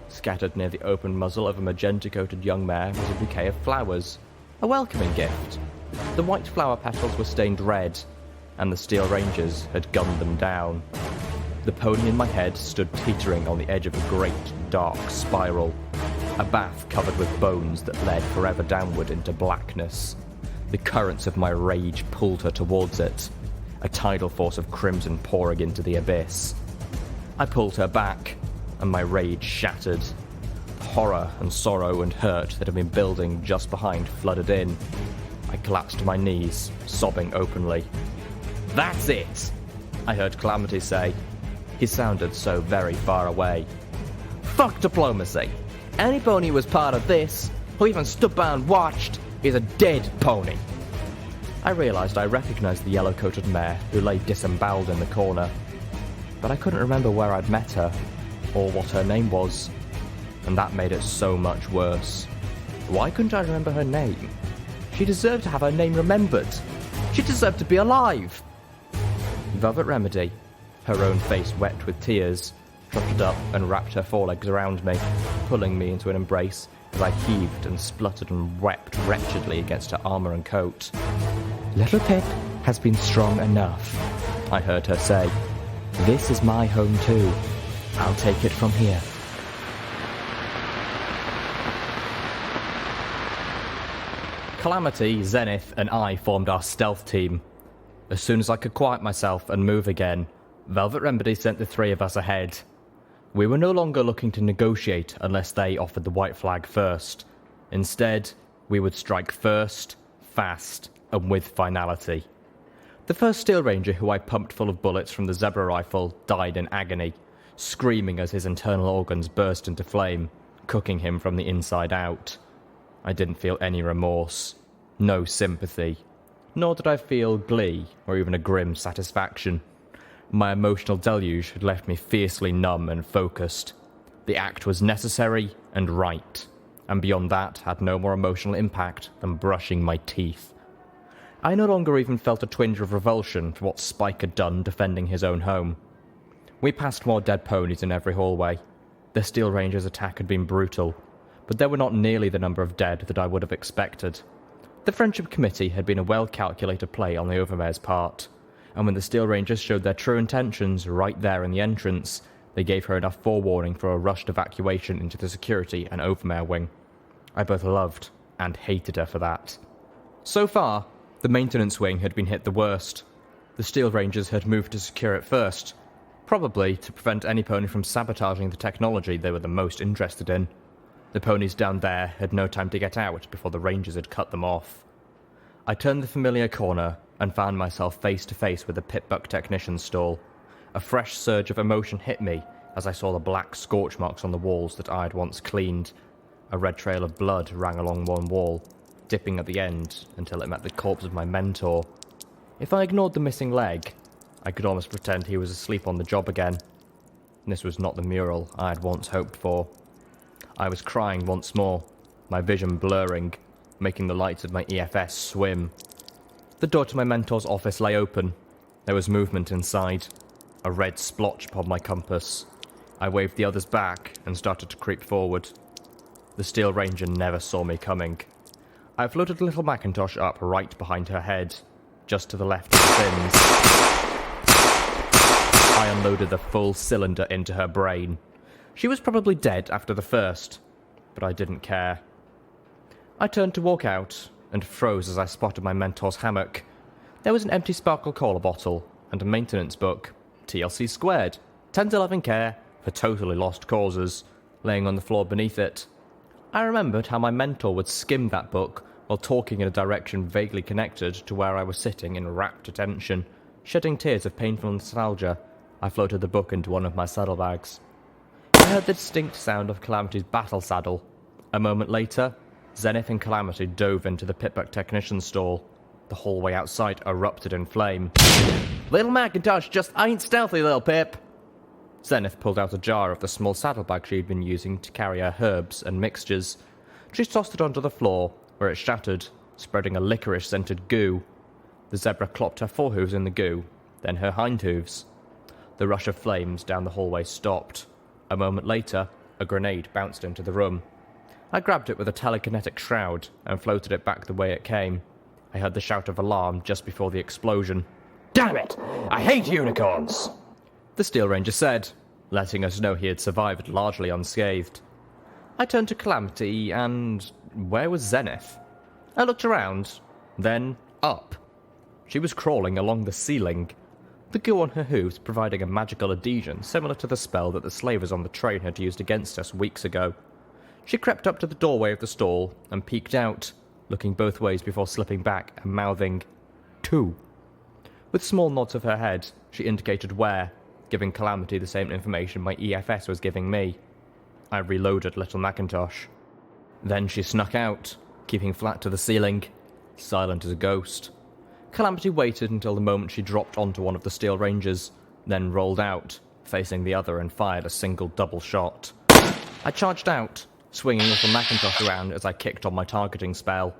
Scattered near the open muzzle of a magenta-coated young mare was a bouquet of flowers, a welcoming gift. The white flower petals were stained red, and the Steel Rangers had gunned them down. The pony in my head stood teetering on the edge of a great, dark spiral, a bath covered with bones that led forever downward into blackness. The currents of my rage pulled her towards it, a tidal force of crimson pouring into the abyss. I pulled her back, and my rage shattered. The horror and sorrow and hurt that had been building just behind flooded in. I collapsed to my knees, sobbing openly. "That's it!" I heard Calamity say. He sounded so very far away. "Fuck diplomacy. Any pony who was part of this, who even stood by and watched, is a dead pony." I realised I recognised the yellow-coated mare who lay disemboweled in the corner, but I couldn't remember where I'd met her, or what her name was, and that made it so much worse. Why couldn't I remember her name? She deserved to have her name remembered. She deserved to be alive. Velvet Remedy, her own face wet with tears, trotted up and wrapped her forelegs around me, pulling me into an embrace as I heaved and spluttered and wept wretchedly against her armour and coat. "Littlepip has been strong enough," I heard her say. "This is my home too. I'll take it from here." Calamity, Zenith, and I formed our stealth team. As soon as I could quiet myself and move again, Velvet Remedy sent the three of us ahead. We were no longer looking to negotiate unless they offered the white flag first. Instead, we would strike first, fast, and with finality. The first Steel Ranger who I pumped full of bullets from the Zebra rifle died in agony, screaming as his internal organs burst into flame, cooking him from the inside out. I didn't feel any remorse, no sympathy, nor did I feel glee or even a grim satisfaction. My emotional deluge had left me fiercely numb and focused. The act was necessary and right, and beyond that had no more emotional impact than brushing my teeth. I no longer even felt a twinge of revulsion for what Spike had done defending his own home. We passed more dead ponies in every hallway. The Steel Ranger's attack had been brutal, but there were not nearly the number of dead that I would have expected. The Friendship Committee had been a well-calculated play on the Overmare's part, and when the Steel Rangers showed their true intentions right there in the entrance, they gave her enough forewarning for a rushed evacuation into the security and Overmare wing. I both loved and hated her for that. So far, the maintenance wing had been hit the worst. The Steel Rangers had moved to secure it first, probably to prevent any pony from sabotaging the technology they were the most interested in. The ponies down there had no time to get out before the Rangers had cut them off. I turned the familiar corner and found myself face to face with the Pip-Buck technician's stall. A fresh surge of emotion hit me as I saw the black scorch marks on the walls that I had once cleaned. A red trail of blood ran along one wall, dipping at the end until it met the corpse of my mentor. If I ignored the missing leg, I could almost pretend he was asleep on the job again. This was not the mural I had once hoped for. I was crying once more, my vision blurring, making the lights of my EFS swim. The door to my mentor's office lay open. There was movement inside, a red splotch upon my compass. I waved the others back and started to creep forward. The Steel Ranger never saw me coming. I floated little Macintosh up right behind her head, just to the left of the fins. I unloaded the full cylinder into her brain. She was probably dead after the first, but I didn't care. I turned to walk out, and froze as I spotted my mentor's hammock. There was an empty Sparkle Cola bottle, and a maintenance book, TLC Squared, 10 to 11 care for totally lost causes, laying on the floor beneath it. I remembered how my mentor would skim that book while talking in a direction vaguely connected to where I was sitting in rapt attention. Shedding tears of painful nostalgia, I floated the book into one of my saddlebags. I heard the distinct sound of Calamity's battle saddle. A moment later, Zenith and Calamity dove into the Pip-Buck technician's stall. The hallway outside erupted in flame. "Little Macintosh just ain't stealthy, little Pip!" Zenith pulled out a jar of the small saddlebag she'd been using to carry her herbs and mixtures. She tossed it onto the floor, where it shattered, spreading a licorice-scented goo. The Zebra clopped her forehooves in the goo, then her hind hooves. The rush of flames down the hallway stopped. A moment later, a grenade bounced into the room. I grabbed it with a telekinetic shroud and floated it back the way it came. I heard the shout of alarm just before the explosion. Damn it! I hate unicorns! The Steel Ranger said, letting us know he had survived largely unscathed. I turned to Calamity and... where was Zenith? I looked around, then up. She was crawling along the ceiling, the goo on her hooves providing a magical adhesion similar to the spell that the slavers on the train had used against us weeks ago. She crept up to the doorway of the stall and peeked out, looking both ways before slipping back and mouthing, 2. With small nods of her head, she indicated where, giving Calamity the same information my EFS was giving me. I reloaded Little Macintosh. Then she snuck out, keeping flat to the ceiling, silent as a ghost. Calamity waited until the moment she dropped onto one of the Steel Rangers, then rolled out, facing the other and fired a single double shot. I charged out, swinging Little Macintosh around as I kicked on my targeting spell,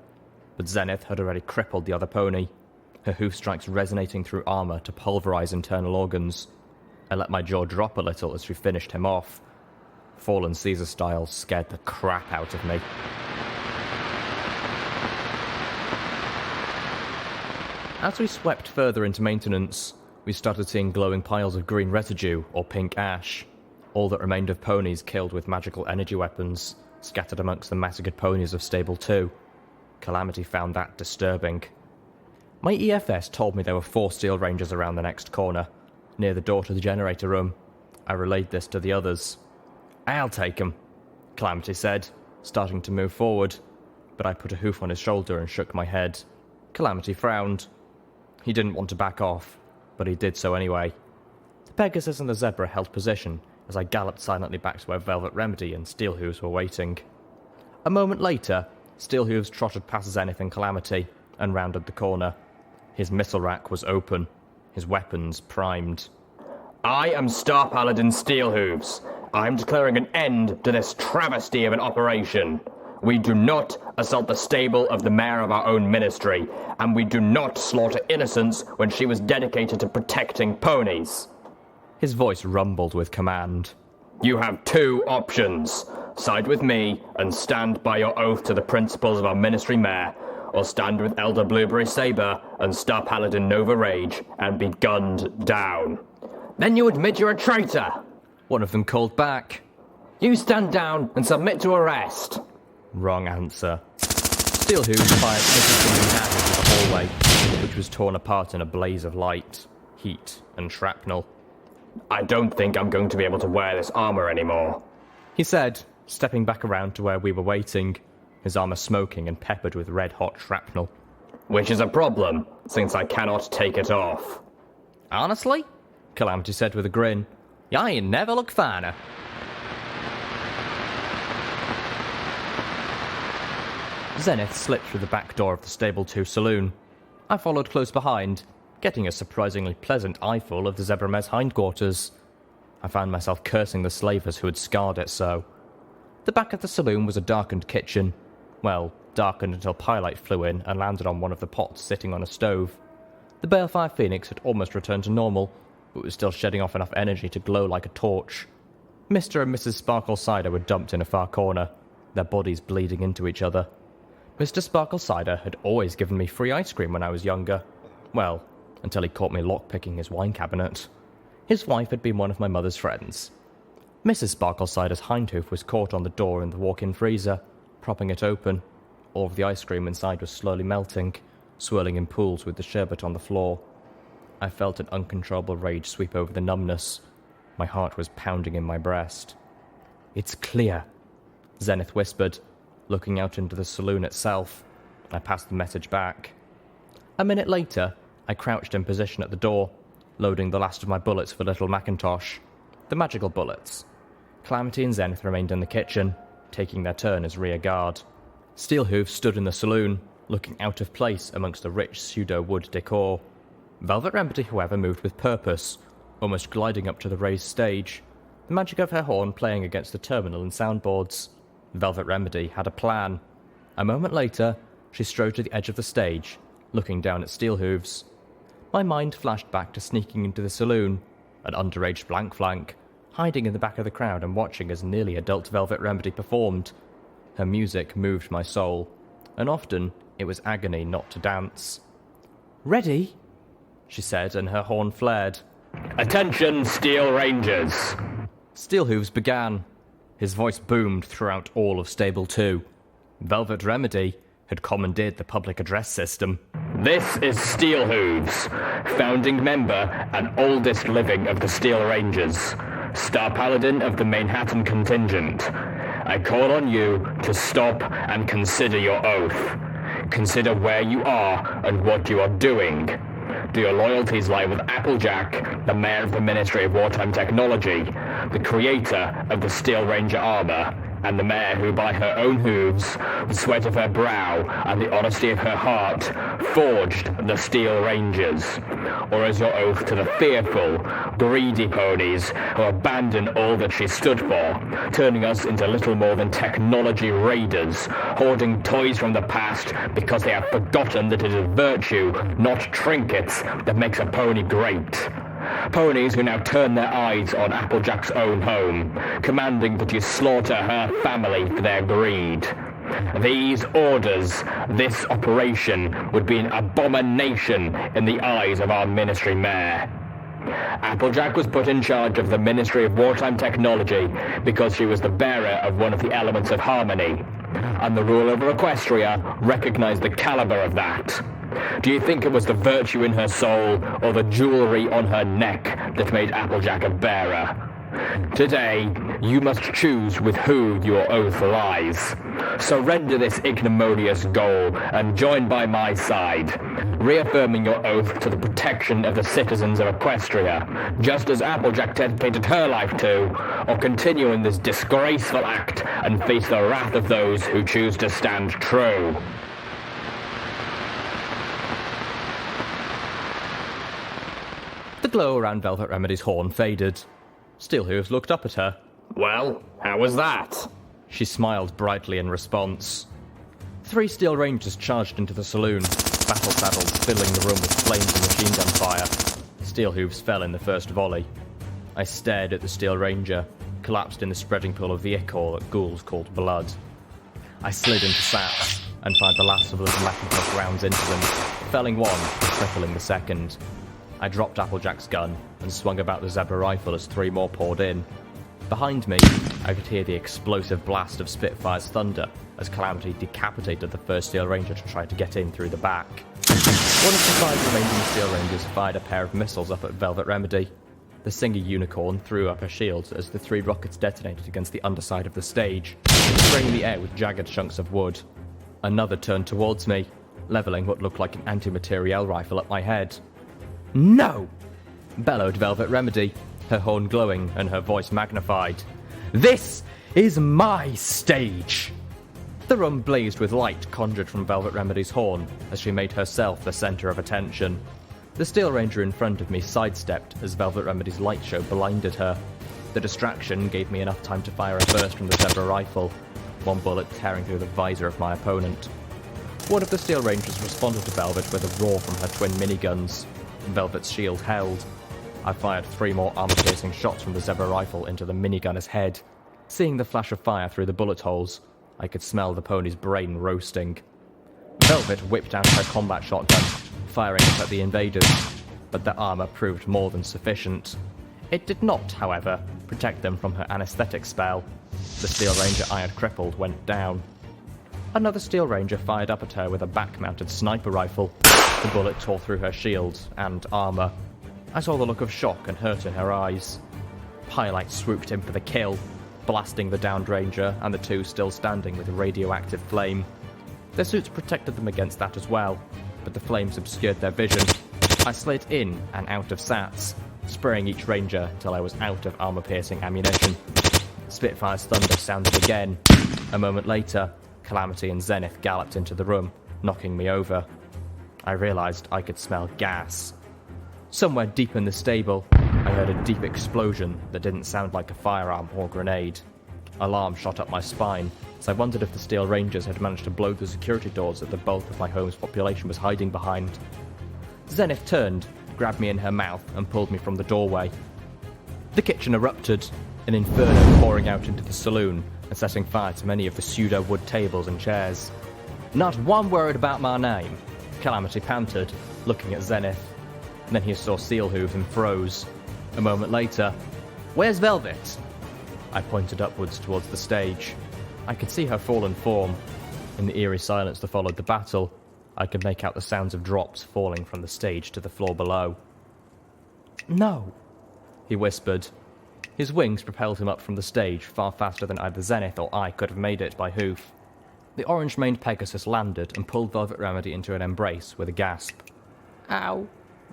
but Zenith had already crippled the other pony, her hoof strikes resonating through armor to pulverize internal organs. I let my jaw drop a little as she finished him off. Fallen Caesar style scared the crap out of me. As we swept further into maintenance, we started seeing glowing piles of green residue, or pink ash, all that remained of ponies killed with magical energy weapons, scattered amongst the massacred ponies of Stable 2. Calamity found that disturbing. My EFS told me there were 4 Steel Rangers around the next corner, near the door to the generator room. I relayed this to the others. "I'll take 'em," Calamity said, starting to move forward, but I put a hoof on his shoulder and shook my head. Calamity frowned. He didn't want to back off, but he did so anyway. The Pegasus and the Zebra held position as I galloped silently back to where Velvet Remedy and Steelhooves were waiting. A moment later, Steelhooves trotted past Zenith and Calamity and rounded the corner. His missile rack was open, his weapons primed. I am Star Paladin Steelhooves. I'm declaring an end to this travesty of an operation. We do not assault the stable of the mayor of our own ministry, and we do not slaughter innocents when she was dedicated to protecting ponies. His voice rumbled with command. You have 2 options. Side with me and stand by your oath to the principles of our ministry mayor, or stand with Elder Blueberry Saber and Star Paladin Nova Rage and be gunned down. Then you admit you're a traitor. One of them called back. You stand down and submit to arrest. Wrong answer. Steelhooves fired everything out into the hallway, which was torn apart in a blaze of light, heat, and shrapnel. I don't think I'm going to be able to wear this armor anymore, he said, stepping back around to where we were waiting, his armor smoking and peppered with red-hot shrapnel. Which is a problem, since I cannot take it off. Honestly? Calamity said with a grin. Ya ain't never look finer. Zenith slipped through the back door of the Stable 2 saloon. I followed close behind, getting a surprisingly pleasant eyeful of the Zebra Mare's hindquarters. I found myself cursing the slavers who had scarred it so. The back of the saloon was a darkened kitchen. Well, darkened until pyrelight flew in and landed on one of the pots sitting on a stove. The Balefire Phoenix had almost returned to normal, but was still shedding off enough energy to glow like a torch. Mr. and Mrs. Sparkle Cider were dumped in a far corner, their bodies bleeding into each other. Mr. Sparkle Cider had always given me free ice cream when I was younger. Well, until he caught me lockpicking his wine cabinet. His wife had been one of my mother's friends. Mrs. Sparkle Cider's hindhoof was caught on the door in the walk-in freezer, propping it open. All of the ice cream inside was slowly melting, swirling in pools with the sherbet on the floor. I felt an uncontrollable rage sweep over the numbness. My heart was pounding in my breast. "It's clear," Zenith whispered, looking out into the saloon itself. I passed the message back. A minute later, I crouched in position at the door, loading the last of my bullets for Little Macintosh. The magical bullets. Calamity and Zenith remained in the kitchen, taking their turn as rear guard. Steelhooves stood in the saloon, looking out of place amongst the rich pseudo-wood decor. Velvet Remedy, however, moved with purpose, almost gliding up to the raised stage, the magic of her horn playing against the terminal and soundboards. Velvet Remedy had a plan. A moment later, she strode to the edge of the stage, looking down at Steelhooves. My mind flashed back to sneaking into the saloon, an underage flank, hiding in the back of the crowd and watching as nearly adult Velvet Remedy performed. Her music moved my soul, and often it was agony not to dance. "Ready?" she said, and her horn flared. Attention, Steel Rangers! Steelhooves began. His voice boomed throughout all of Stable 2. Velvet Remedy had commandeered the public address system. This is Steelhooves, founding member and oldest living of the Steel Rangers, Star Paladin of the Manhattan contingent. I call on you to stop and consider your oath. Consider where you are and what you are doing. Do your loyalties lie with Applejack, the mayor of the Ministry of Wartime Technology, the creator of the Steel Ranger armor, and the mayor who by her own hooves, the sweat of her brow, and the honesty of her heart, forged the Steel Rangers? Or is your oath to the fearful, greedy ponies who abandoned all that she stood for, turning us into little more than technology raiders, hoarding toys from the past because they have forgotten that it is virtue, not trinkets, that makes a pony great? Ponies who now turn their eyes on Applejack's own home, commanding that you slaughter her family for their greed. These orders, this operation, would be an abomination in the eyes of our ministry mayor. Applejack was put in charge of the Ministry of Wartime Technology because she was the bearer of one of the elements of harmony, and the ruler of Equestria recognized the caliber of that. Do you think it was the virtue in her soul or the jewelry on her neck that made Applejack a bearer? Today, you must choose with who your oath lies. Surrender this ignominious goal and join by my side, reaffirming your oath to the protection of the citizens of Equestria, just as Applejack dedicated her life to, or continue in this disgraceful act and face the wrath of those who choose to stand true. The glow around Velvet Remedy's horn faded. Steelhooves looked up at her. Well, how was that? She smiled brightly in response. 3 Steel Rangers charged into the saloon, battle-saddled, filling the room with flames and machine gun fire. Steelhooves fell in the first volley. I stared at the Steel Ranger, collapsed in the spreading pool of vehicle that ghouls called blood. I slid into sats and fired the last of the metal puff rounds into them, felling one and crippling the second. I dropped Applejack's gun and swung about the Zebra rifle as 3 more poured in. Behind me, I could hear the explosive blast of Spitfire's thunder as Calamity decapitated the first Steel Ranger to try to get in through the back. One of the 5 remaining Steel Rangers fired a pair of missiles up at Velvet Remedy. The Singer Unicorn threw up her shields as the 3 rockets detonated against the underside of the stage, spraying the air with jagged chunks of wood. Another turned towards me, leveling what looked like an anti-materiel rifle at my head. "No!" bellowed Velvet Remedy, her horn glowing and her voice magnified. "This is my stage!" The room blazed with light conjured from Velvet Remedy's horn as she made herself the center of attention. The Steel Ranger in front of me sidestepped as Velvet Remedy's light show blinded her. The distraction gave me enough time to fire a burst from the Zebra rifle, 1 bullet tearing through the visor of my opponent. One of the Steel Rangers responded to Velvet with a roar from her twin miniguns. Velvet's shield held. I fired 3 more armor-piercing shots from the Zebra rifle into the minigunner's head. Seeing the flash of fire through the bullet holes, I could smell the pony's brain roasting. Velvet whipped out her combat shotgun, firing it at the invaders, but their armor proved more than sufficient. It did not, however, protect them from her anesthetic spell. The Steel Ranger I had crippled went down. Another Steel Ranger fired up at her with a back-mounted sniper rifle. The bullet tore through her shield and armor. I saw the look of shock and hurt in her eyes. Pyrite swooped in for the kill, blasting the downed Ranger and the 2 still standing with a radioactive flame. Their suits protected them against that as well, but the flames obscured their vision. I slid in and out of sats, spraying each Ranger till I was out of armor-piercing ammunition. Spitfire's thunder sounded again. A moment later, Calamity and Zenith galloped into the room, knocking me over. I realized I could smell gas. Somewhere deep in the stable, I heard a deep explosion that didn't sound like a firearm or grenade. Alarm shot up my spine, as I wondered if the Steel Rangers had managed to blow the security doors that the bulk of my home's population was hiding behind. Zenith turned grabbed me in her mouth and pulled me from the doorway. The kitchen erupted, an inferno pouring out into the saloon and setting fire to many of the pseudo-wood tables and chairs. Not one word about my name, Calamity panted, looking at Zenith. Then he saw Steelhooves and froze. A moment later, "Where's Velvet?" I pointed upwards towards the stage. I could see her fallen form. In the eerie silence that followed the battle, I could make out the sounds of drops falling from the stage to the floor below. "No," he whispered. His wings propelled him up from the stage far faster than either Zenith or I could have made it by hoof. The orange-maned Pegasus landed and pulled Velvet Remedy into an embrace with a gasp. "Ow,"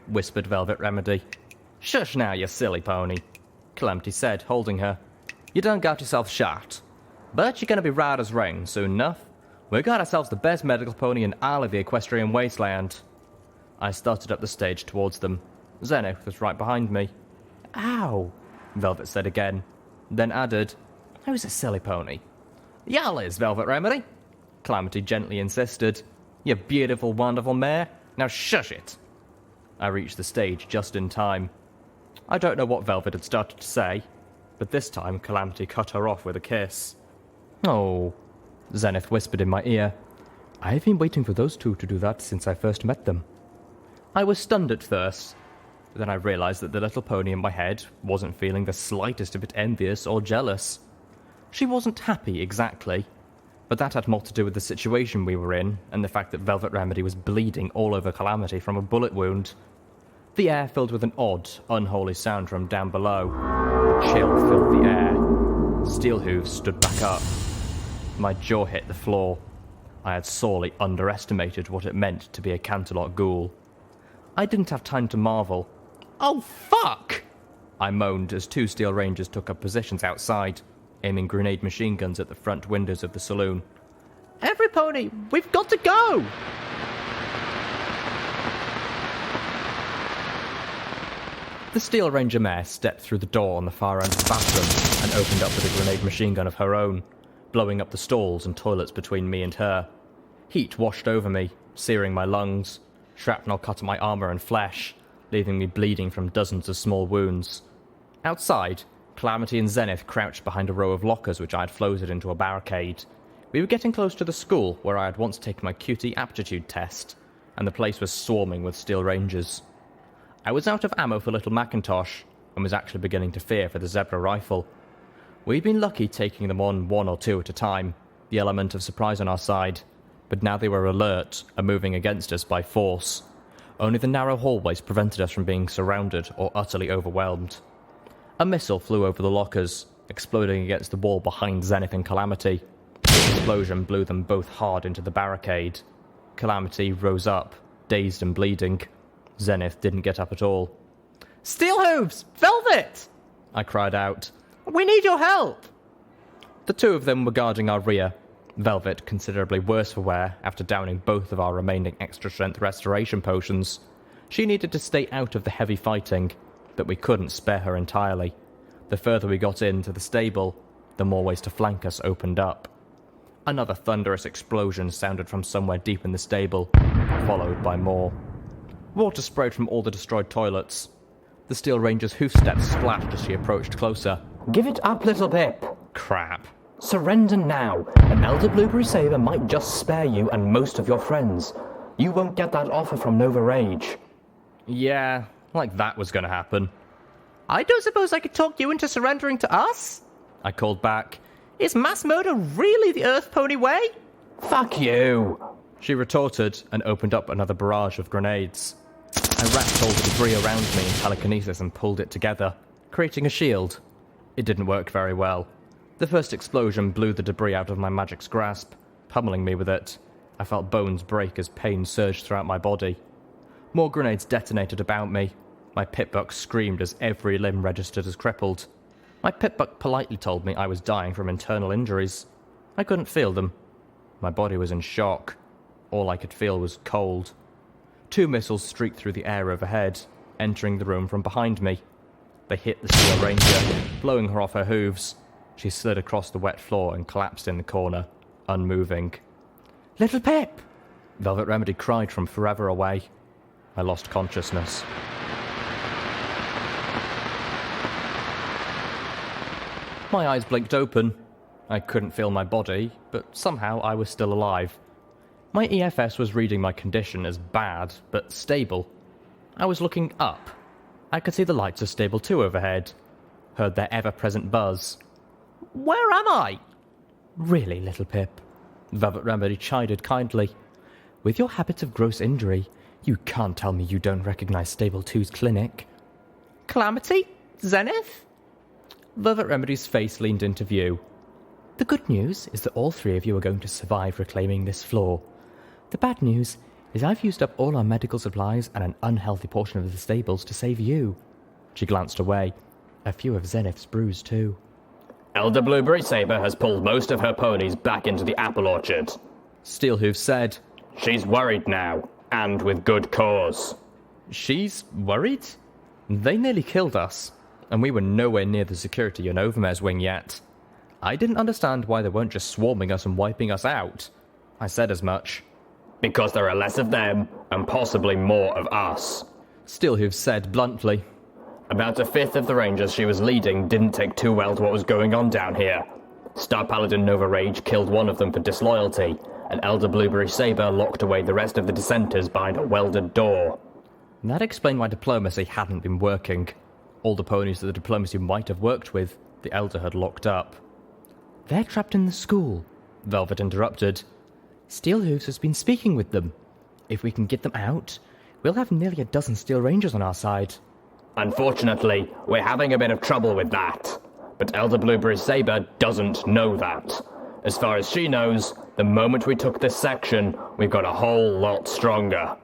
whispered Velvet Remedy. "Shush now, you silly pony," Calamity said, holding her. "You done got yourself shot. But you're going to be right as rain soon enough. We got ourselves the best medical pony in all of the Equestrian Wasteland." I started up the stage towards them. Zenith was right behind me. "Ow," Velvet said again, then added, "Who's a silly pony?" "Y'all is, Velvet Remedy," Calamity gently insisted. "You beautiful, wonderful mare. Now shush it." I reached the stage just in time. I don't know what Velvet had started to say, but this time Calamity cut her off with a kiss. "Oh," Zenith whispered in my ear. "I've been waiting for those two to do that since I first met them." I was stunned at first. Then I realized that the little pony in my head wasn't feeling the slightest bit envious or jealous. She wasn't happy, exactly, but that had more to do with the situation we were in and the fact that Velvet Remedy was bleeding all over Calamity from a bullet wound. The air filled with an odd, unholy sound from down below. A chill filled the air. Steelhooves stood back up. My jaw hit the floor. I had sorely underestimated what it meant to be a Canterlot ghoul. I didn't have time to marvel. "Oh, fuck!" I moaned as two Steel Rangers took up positions outside, aiming grenade machine guns at the front windows of the saloon. "Every pony, we've got to go!" The Steel Ranger mare stepped through the door on the far end of the bathroom and opened up with a grenade machine gun of her own, blowing up the stalls and toilets between me and her. Heat washed over me, searing my lungs. Shrapnel cut at my armor and flesh, leaving me bleeding from dozens of small wounds. Outside, Calamity and Zenith crouched behind a row of lockers which I had floated into a barricade. We were getting close to the school where I had once taken my QT aptitude test, and the place was swarming with Steel Rangers. I was out of ammo for Little Macintosh, and was actually beginning to fear for the Zebra rifle. We'd been lucky taking them on one or two at a time, the element of surprise on our side, but now they were alert and moving against us by force. Only the narrow hallways prevented us from being surrounded or utterly overwhelmed. A missile flew over the lockers, exploding against the wall behind Zenith and Calamity. The explosion blew them both hard into the barricade. Calamity rose up, dazed and bleeding. Zenith didn't get up at all. "Steelhooves! Velvet!" I cried out. "We need your help!" The two of them were guarding our rear, Velvet considerably worse for wear after downing both of our remaining extra-strength restoration potions. She needed to stay out of the heavy fighting, but we couldn't spare her entirely. The further we got into the stable, the more ways to flank us opened up. Another thunderous explosion sounded from somewhere deep in the stable, followed by more. Water sprayed from all the destroyed toilets. The Steel Ranger's hoofsteps splashed as she approached closer. Give it up, Littlepip. Crap. Surrender now. An Elder Blueberry Saber might just spare you and most of your friends. You won't get that offer from Nova Rage. Yeah, like that was going to happen. "I don't suppose I could talk you into surrendering to us?" I called back. "Is mass murder really the Earth Pony way?" Fuck you, she retorted and opened up another barrage of grenades. I wrapped all the debris around me in telekinesis and pulled it together, creating a shield. It didn't work very well. The first explosion blew the debris out of my magic's grasp, pummeling me with it. I felt bones break as pain surged throughout my body. More grenades detonated about me. My pitbuck screamed as every limb registered as crippled. My pitbuck politely told me I was dying from internal injuries. I couldn't feel them. My body was in shock. All I could feel was cold. 2 missiles streaked through the air overhead, entering the room from behind me. They hit the Steel Ranger, blowing her off her hooves. She slid across the wet floor and collapsed in the corner, unmoving. "Littlepip!" Velvet Remedy cried from forever away. I lost consciousness. My eyes blinked open. I couldn't feel my body, but somehow I was still alive. My EFS was reading my condition as bad, but stable. I was looking up. I could see the lights of Stable 2 overhead. Heard their ever-present buzz. "Where am I?" "Really, Littlepip?" Velvet Remedy chided kindly. "With your habits of gross injury, you can't tell me you don't recognize Stable 2's clinic." "Calamity? Zenith?" Velvet Remedy's face leaned into view. "The good news is that all three of you are going to survive reclaiming this floor. The bad news is I've used up all our medical supplies and an unhealthy portion of the stables to save you." She glanced away. "A few of Zenith's brews, too." Elder Blueberry Saber has pulled most of her ponies back into the apple orchard. Steelhooves said. She's worried now, and with good cause. "She's worried? They nearly killed us, and we were nowhere near the security in Overmare's wing yet. I didn't understand why they weren't just swarming us and wiping us out. I said as much." Because there are less of them, and possibly more of us. Steelhooves said bluntly. About a fifth of the Rangers she was leading didn't take too well to what was going on down here. Star Paladin Nova Rage killed one of them for disloyalty, and Elder Blueberry Saber locked away the rest of the dissenters behind a welded door. That explained why diplomacy hadn't been working. All the ponies that the diplomacy might have worked with, the Elder had locked up. "They're trapped in the school," Velvet interrupted. "Steelhooves has been speaking with them. If we can get them out, we'll have nearly a dozen Steel Rangers on our side." Unfortunately, we're having a bit of trouble with that. But Elder Blueberry Saber doesn't know that. As far as she knows, the moment we took this section, we've got a whole lot stronger.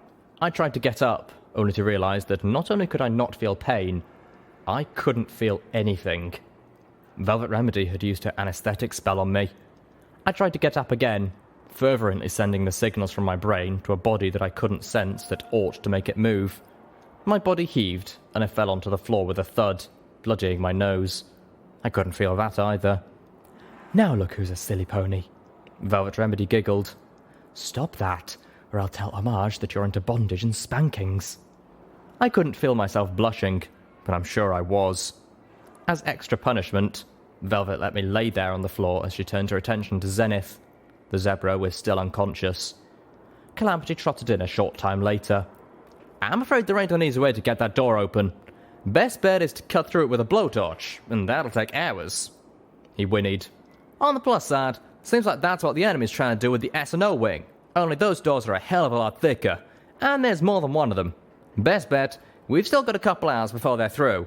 I tried to get up, only to realise that not only could I not feel pain, I couldn't feel anything. Velvet Remedy had used her anesthetic spell on me. I tried to get up again, fervently sending the signals from my brain to a body that I couldn't sense that ought to make it move. My body heaved, and I fell onto the floor with a thud, bloodying my nose. I couldn't feel that either. "Now look who's a silly pony." Velvet Remedy giggled. "Stop that, or I'll tell Homage that you're into bondage and spankings." I couldn't feel myself blushing, but I'm sure I was. As extra punishment, Velvet let me lay there on the floor as she turned her attention to Zenith. The zebra was still unconscious. Calamity trotted in a short time later. "I'm afraid there ain't an easy way to get that door open. Best bet is to cut through it with a blowtorch, and that'll take hours." He whinnied. "On the plus side, seems like that's what the enemy's trying to do with the S&O wing. Only those doors are a hell of a lot thicker, and there's more than one of them. Best bet, we've still got a couple hours before they're through."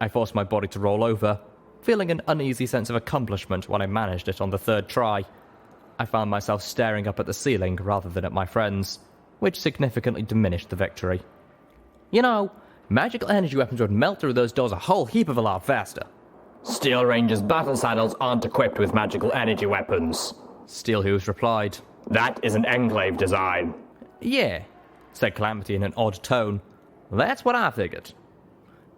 I forced my body to roll over, feeling an uneasy sense of accomplishment when I managed it on the third try. I found myself staring up at the ceiling rather than at my friends, which significantly diminished the victory. "You know, magical energy weapons would melt through those doors a whole heap of a lot faster." Steel Rangers' battle saddles aren't equipped with magical energy weapons. Steelhooves replied. That is an Enclave design. "Yeah," said Calamity in an odd tone. "That's what I figured."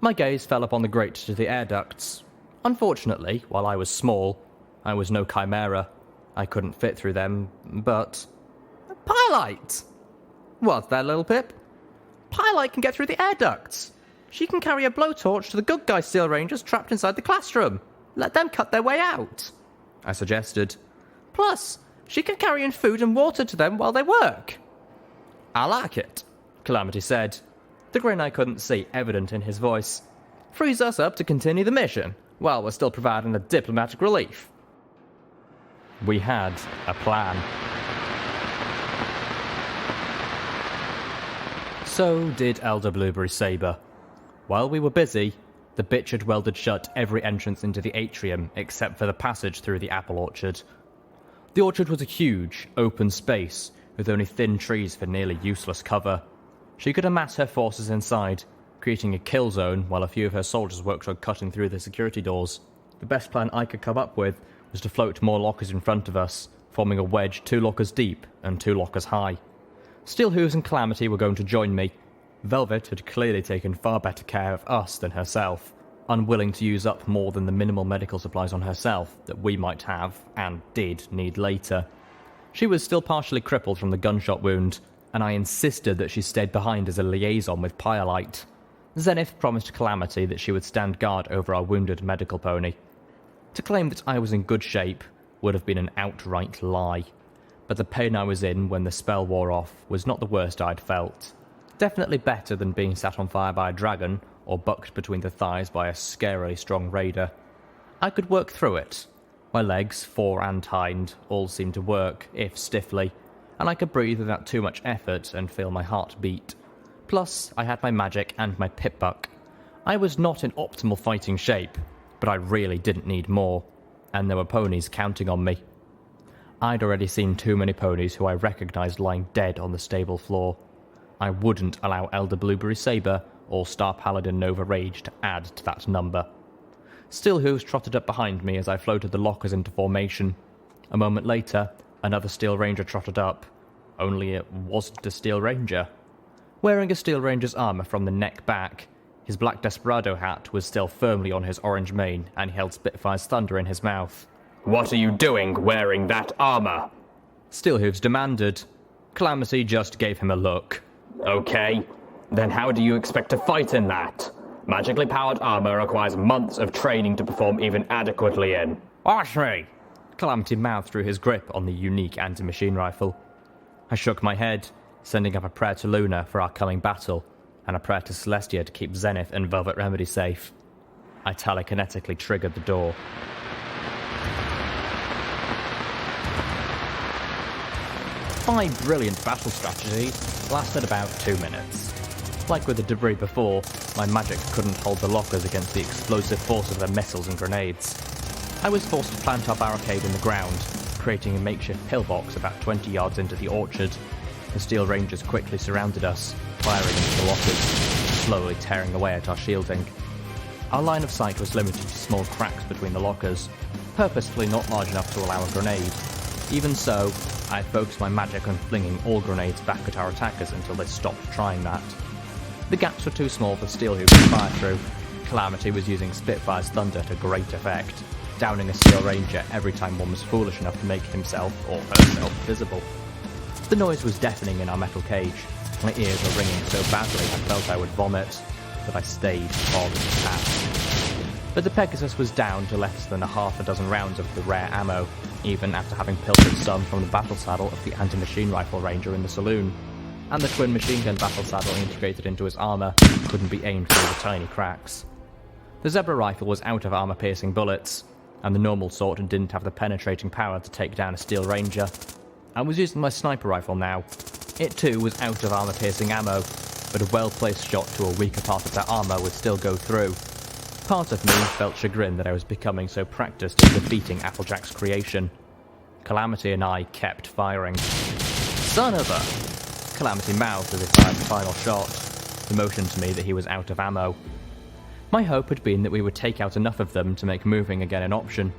My gaze fell upon the grate to the air ducts. Unfortunately, while I was small, I was no chimera. I couldn't fit through them, but... Pylite! What's that, Littlepip? Pylite can get through the air ducts. She can carry a blowtorch to the good guy Steel Rangers trapped inside the classroom. Let them cut their way out, I suggested. Plus, she can carry in food and water to them while they work. "I like it," Calamity said, the grin I couldn't see evident in his voice. "Frees us up to continue the mission, while we're still providing a diplomatic relief." We had a plan. So did Elder Blueberry Saber. While we were busy, the bitch had welded shut every entrance into the atrium except for the passage through the apple orchard. The orchard was a huge, open space, with only thin trees for nearly useless cover. She could amass her forces inside, creating a kill zone while a few of her soldiers worked on cutting through the security doors. The best plan I could come up with was to float more lockers in front of us, forming a wedge 2 lockers deep and 2 lockers high. Steelhooves and Calamity were going to join me. Velvet had clearly taken far better care of us than herself, unwilling to use up more than the minimal medical supplies on herself that we might have, and did, need later. She was still partially crippled from the gunshot wound, and I insisted that she stayed behind as a liaison with Pyrelite. Zenith promised Calamity that she would stand guard over our wounded medical pony. To claim that I was in good shape would have been an outright lie, but the pain I was in when the spell wore off was not the worst I'd felt. Definitely better than being set on fire by a dragon or bucked between the thighs by a scarily strong raider. I could work through it. My legs, fore and hind, all seemed to work, if stiffly, and I could breathe without too much effort and feel my heart beat. Plus, I had my magic and my pip-buck. I was not in optimal fighting shape, but I really didn't need more, and there were ponies counting on me. I'd already seen too many ponies who I recognised lying dead on the stable floor. I wouldn't allow Elder Blueberry Saber or Star Paladin Nova Rage to add to that number. Steelhooves trotted up behind me as I floated the lockers into formation. A moment later, another Steel Ranger trotted up, only it wasn't a Steel Ranger. Wearing a Steel Ranger's armour from the neck back, his black Desperado hat was still firmly on his orange mane, and he held Spitfire's thunder in his mouth. What are you doing wearing that armour? Steelhooves demanded. Calamity just gave him a look. Okay, then how do you expect to fight in that? Magically powered armour requires months of training to perform even adequately in. Watch me! Calamity mouthed through his grip on the unique anti-machine rifle. I shook my head, sending up a prayer to Luna for our coming battle, and a prayer to Celestia to keep Zenith and Velvet Remedy safe. I telekinetically triggered the door. My brilliant battle strategy lasted about 2 minutes. Like with the debris before, my magic couldn't hold the lockers against the explosive force of their missiles and grenades. I was forced to plant our barricade in the ground, creating a makeshift pillbox about 20 yards into the orchard. The Steel Rangers quickly surrounded us, firing into the lockers, slowly tearing away at our shielding. Our line of sight was limited to small cracks between the lockers, purposefully not large enough to allow a grenade. Even so, I focused my magic on flinging all grenades back at our attackers until they stopped trying that. The gaps were too small for Steelhooves to fire through. Calamity was using Spitfire's thunder to great effect, downing a Steel Ranger every time one was foolish enough to make himself or herself visible. The noise was deafening in our metal cage. My ears were ringing so badly I felt I would vomit, but I stayed following the path. But the Pegasus was down to less than half a dozen rounds of the rare ammo, even after having pilfered some from the battle saddle of the anti-machine rifle ranger in the saloon. And the twin machine gun battle saddle integrated into his armour couldn't be aimed through the tiny cracks. The Zebra rifle was out of armour-piercing bullets, and the normal sort didn't have the penetrating power to take down a Steel Ranger. I was using my sniper rifle now. It too was out of armour-piercing ammo, but a well-placed shot to a weaker part of their armour would still go through. Part of me felt chagrin that I was becoming so practiced in defeating Applejack's creation. Calamity and I kept firing. Son of a... Calamity mouthed as he fired the final shot. He motioned to me that he was out of ammo. My hope had been that we would take out enough of them to make moving again an option.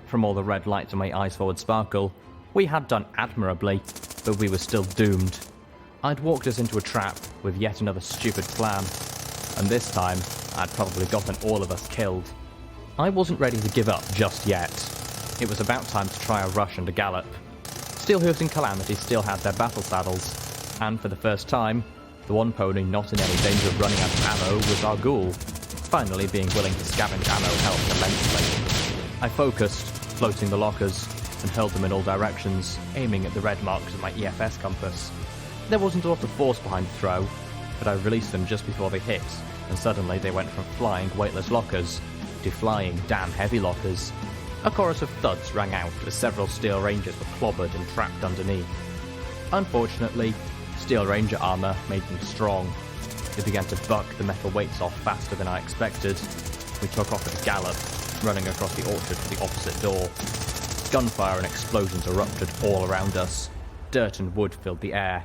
From all the red lights on my eyes forward sparkle, we had done admirably, but we were still doomed. I'd walked us into a trap with yet another stupid plan, and this time I'd probably gotten all of us killed. I wasn't ready to give up just yet. It was about time to try a rush and a gallop. Steelhooves and Calamity still had their battle saddles, and for the first time, the one pony not in any danger of running out of ammo was our ghoul. Finally being willing to scavenge ammo helped immensely. I focused, floating the lockers, and hurled them in all directions, aiming at the red marks of my EFS compass. There wasn't a lot of force behind the throw, but I released them just before they hit, and suddenly they went from flying weightless lockers to flying damn heavy lockers. A chorus of thuds rang out as several Steel Rangers were clobbered and trapped underneath. Unfortunately, Steel Ranger armour made them strong. They began to buck the metal weights off faster than I expected. We took off at a gallop, running across the orchard to the opposite door. Gunfire and explosions erupted all around us. Dirt and wood filled the air.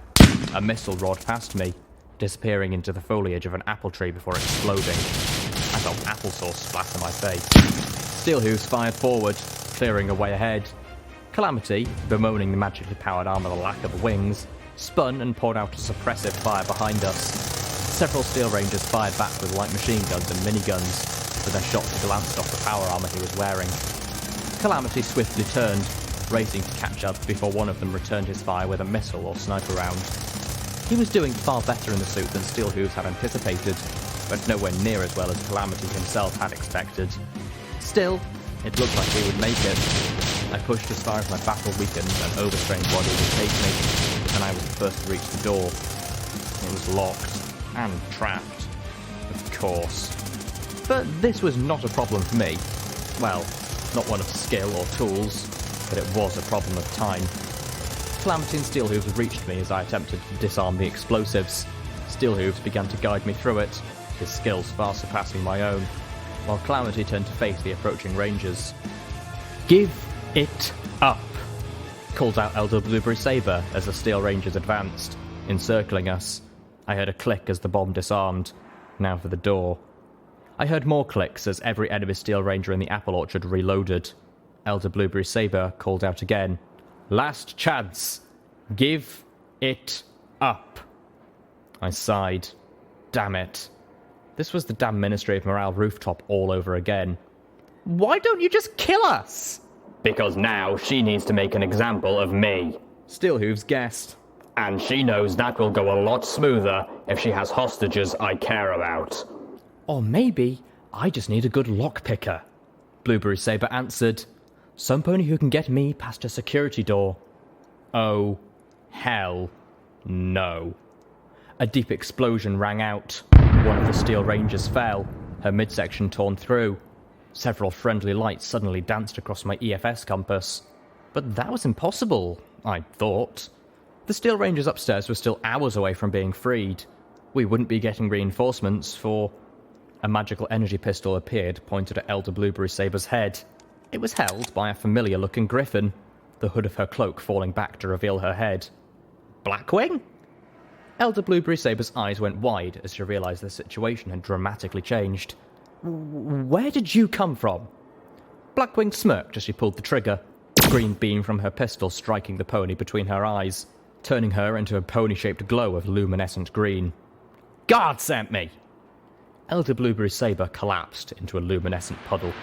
A missile roared past me, disappearing into the foliage of an apple tree before exploding. I felt applesauce splatter my face. Steelhooves fired forward, clearing a way ahead. Calamity, bemoaning the magically powered arm of the lack of wings, spun and poured out a suppressive fire behind us. Several Steel Rangers fired back with light machine guns and miniguns, but their shots glanced off the power armour he was wearing. Calamity swiftly turned, racing to catch up before one of them returned his fire with a missile or sniper round. He was doing far better in the suit than Steelhooves had anticipated, but nowhere near as well as Calamity himself had expected. Still, It looked like we would make it. I pushed as far as my battle-weakened and overstrained body would take me, and I was the first to reach the door. It was locked and trapped, of course. But this was not a problem for me. Well, not one of skill or tools, but it was a problem of time. Calamity and Steelhooves reached me as I attempted to disarm the explosives. Steelhooves began to guide me through it, his skills far surpassing my own, while Calamity turned to face the approaching rangers. "Give it up!" called out Elder Blueberry Saber as the Steel Rangers advanced, encircling us. I heard a click as the bomb disarmed. Now for the door. I heard more clicks as every enemy Steel Ranger in the apple orchard reloaded. Elder Blueberry Saber called out again. "Last chance! Give it up!" I sighed. Damn it. This was the damn Ministry of Morale rooftop all over again. "Why don't you just kill us?" Because now she needs to make an example of me. Steelhooves guessed. And she knows that will go a lot smoother if she has hostages I care about. Or maybe I just need a good lockpicker. Blueberry Saber answered. Some pony who can get me past a security door. Oh, hell no. A deep explosion rang out. One of the Steel Rangers fell, her midsection torn through. Several friendly lights suddenly danced across my EFS compass. But that was impossible, I thought. The Steel Rangers upstairs were still hours away from being freed. We wouldn't be getting reinforcements for... A magical energy pistol appeared, pointed at Elder Blueberry Saber's head. It was held by a familiar-looking griffin, the hood of her cloak falling back to reveal her head. Blackwing? Elder Blueberry Saber's eyes went wide as she realized the situation had dramatically changed. Where did you come from? Blackwing smirked as she pulled the trigger, a green beam from her pistol striking the pony between her eyes, turning her into a pony-shaped glow of luminescent green. God sent me! Elder Blueberry Saber collapsed into a luminescent puddle.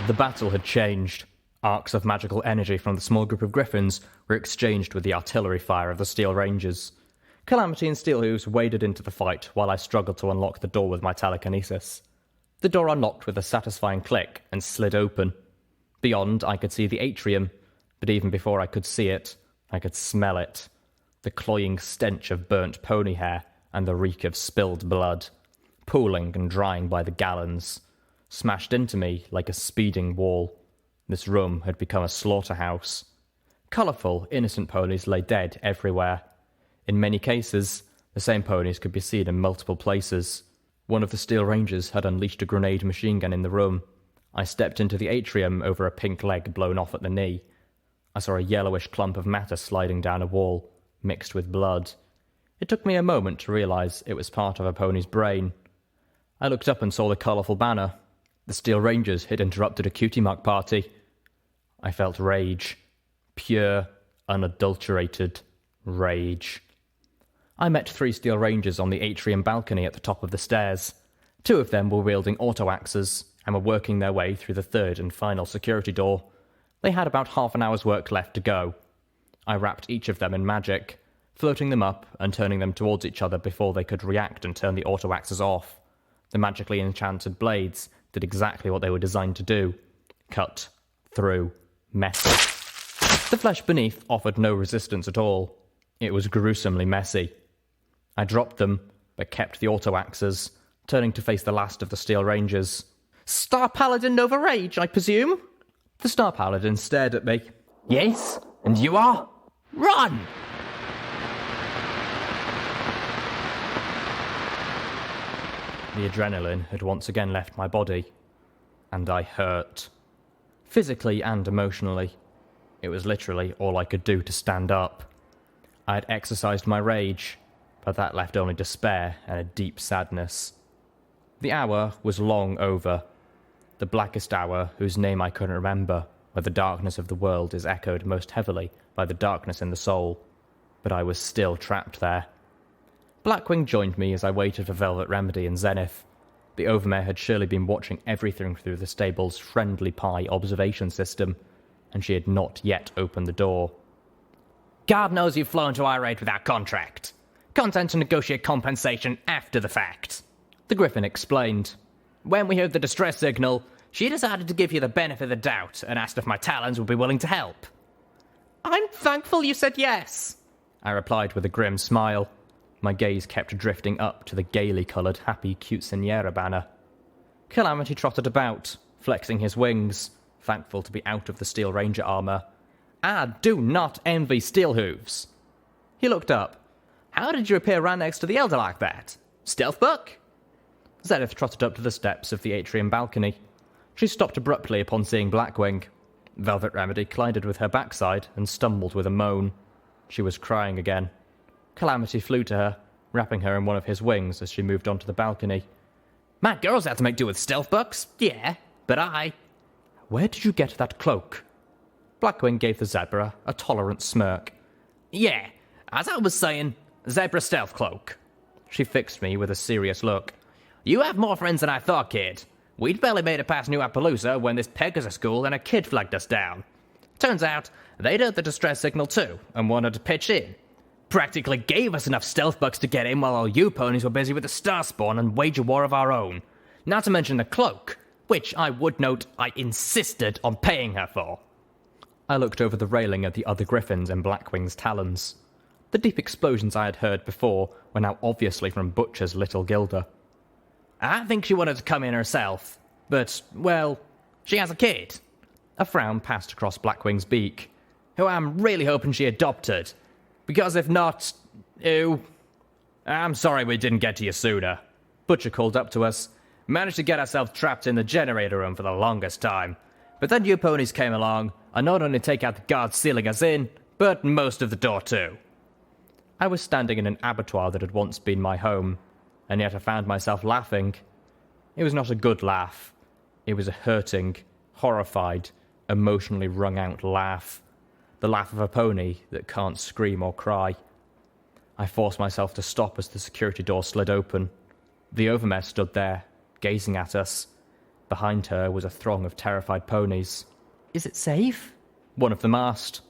The battle had changed. Arcs of magical energy from the small group of griffins were exchanged with the artillery fire of the Steel Rangers. Calamity and Steelhooves waded into the fight while I struggled to unlock the door with my telekinesis. The door unlocked with a satisfying click and slid open. Beyond, I could see the atrium, but even before I could see it, I could smell it. The cloying stench of burnt pony hair and the reek of spilled blood, pooling and drying by the gallons, smashed into me like a speeding wall. This room had become a slaughterhouse. Colourful, innocent ponies lay dead everywhere. In many cases, the same ponies could be seen in multiple places. One of the Steel Rangers had unleashed a grenade machine gun in the room. I stepped into the atrium over a pink leg blown off at the knee. I saw a yellowish clump of matter sliding down a wall, mixed with blood. It took me a moment to realise it was part of a pony's brain. I looked up and saw the colourful banner. The Steel Rangers had interrupted a cutie mark party. I felt rage. Pure, unadulterated rage. I met 3 Steel Rangers on the atrium balcony at the top of the stairs. 2 of them were wielding auto-axes and were working their way through the third and final security door. They had about half an hour's work left to go. I wrapped each of them in magic, floating them up and turning them towards each other before they could react and turn the auto-axes off. The magically enchanted blades did exactly what they were designed to do. Cut through metal. The flesh beneath offered no resistance at all. It was gruesomely messy. I dropped them, but kept the auto-axes, turning to face the last of the Steel Rangers. Star Paladin Nova Rage, I presume? The Star Paladin stared at me. Yes, and you are? Run! The adrenaline had once again left my body, and I hurt. Physically and emotionally. It was literally all I could do to stand up. I had exercised my rage, but that left only despair and a deep sadness. The hour was long over. The blackest hour whose name I couldn't remember, where the darkness of the world is echoed most heavily by the darkness in the soul. But I was still trapped there. Blackwing joined me as I waited for Velvet Remedy and Zenith. The Overmare had surely been watching everything through the stable's friendly pie observation system, and she had not yet opened the door. God knows you've flown to our raid without contract. Content to negotiate compensation after the fact. The Griffin explained. When we heard the distress signal, she decided to give you the benefit of the doubt and asked if my talons would be willing to help. I'm thankful you said yes, I replied with a grim smile. My gaze kept drifting up to the gaily coloured Happy Quinceañera banner. Calamity trotted about, flexing his wings, thankful to be out of the Steel Ranger armour. I do not envy Steelhooves. He looked up. How did you appear right next to the Elder like that? Stealth buck? Zenith trotted up to the steps of the atrium balcony. She stopped abruptly upon seeing Blackwing. Velvet Remedy collided with her backside and stumbled with a moan. She was crying again. Calamity flew to her, wrapping her in one of his wings as she moved onto the balcony. My girls had to make do with stealth bucks, yeah, but I... Where did you get that cloak? Blackwing gave the zebra a tolerant smirk. Yeah, as I was saying, zebra stealth cloak. She fixed me with a serious look. You have more friends than I thought, kid. We'd barely made it past New Appaloosa when this Pegasus school and a kid flagged us down. Turns out, they'd heard the distress signal too and wanted to pitch in. Practically gave us enough stealth bucks to get in while all you ponies were busy with the Starspawn and wage a war of our own. Not to mention the cloak, which I would note I insisted on paying her for. I looked over the railing at the other griffins and Blackwing's talons. The deep explosions I had heard before were now obviously from Butcher's little Gilda. I think she wanted to come in herself, but, well, she has a kid. A frown passed across Blackwing's beak, who I'm really hoping she adopted, because if not, ew. I'm sorry we didn't get to you sooner. Butcher called up to us, managed to get ourselves trapped in the generator room for the longest time, but then you ponies came along and not only take out the guards sealing us in, but most of the door too. I was standing in an abattoir that had once been my home, and yet I found myself laughing. It was not a good laugh. It was a hurting, horrified, emotionally wrung-out laugh. The laugh of a pony that can't scream or cry. I forced myself to stop as the security door slid open. The overmare stood there, gazing at us. Behind her was a throng of terrified ponies. Is it safe? One of them asked.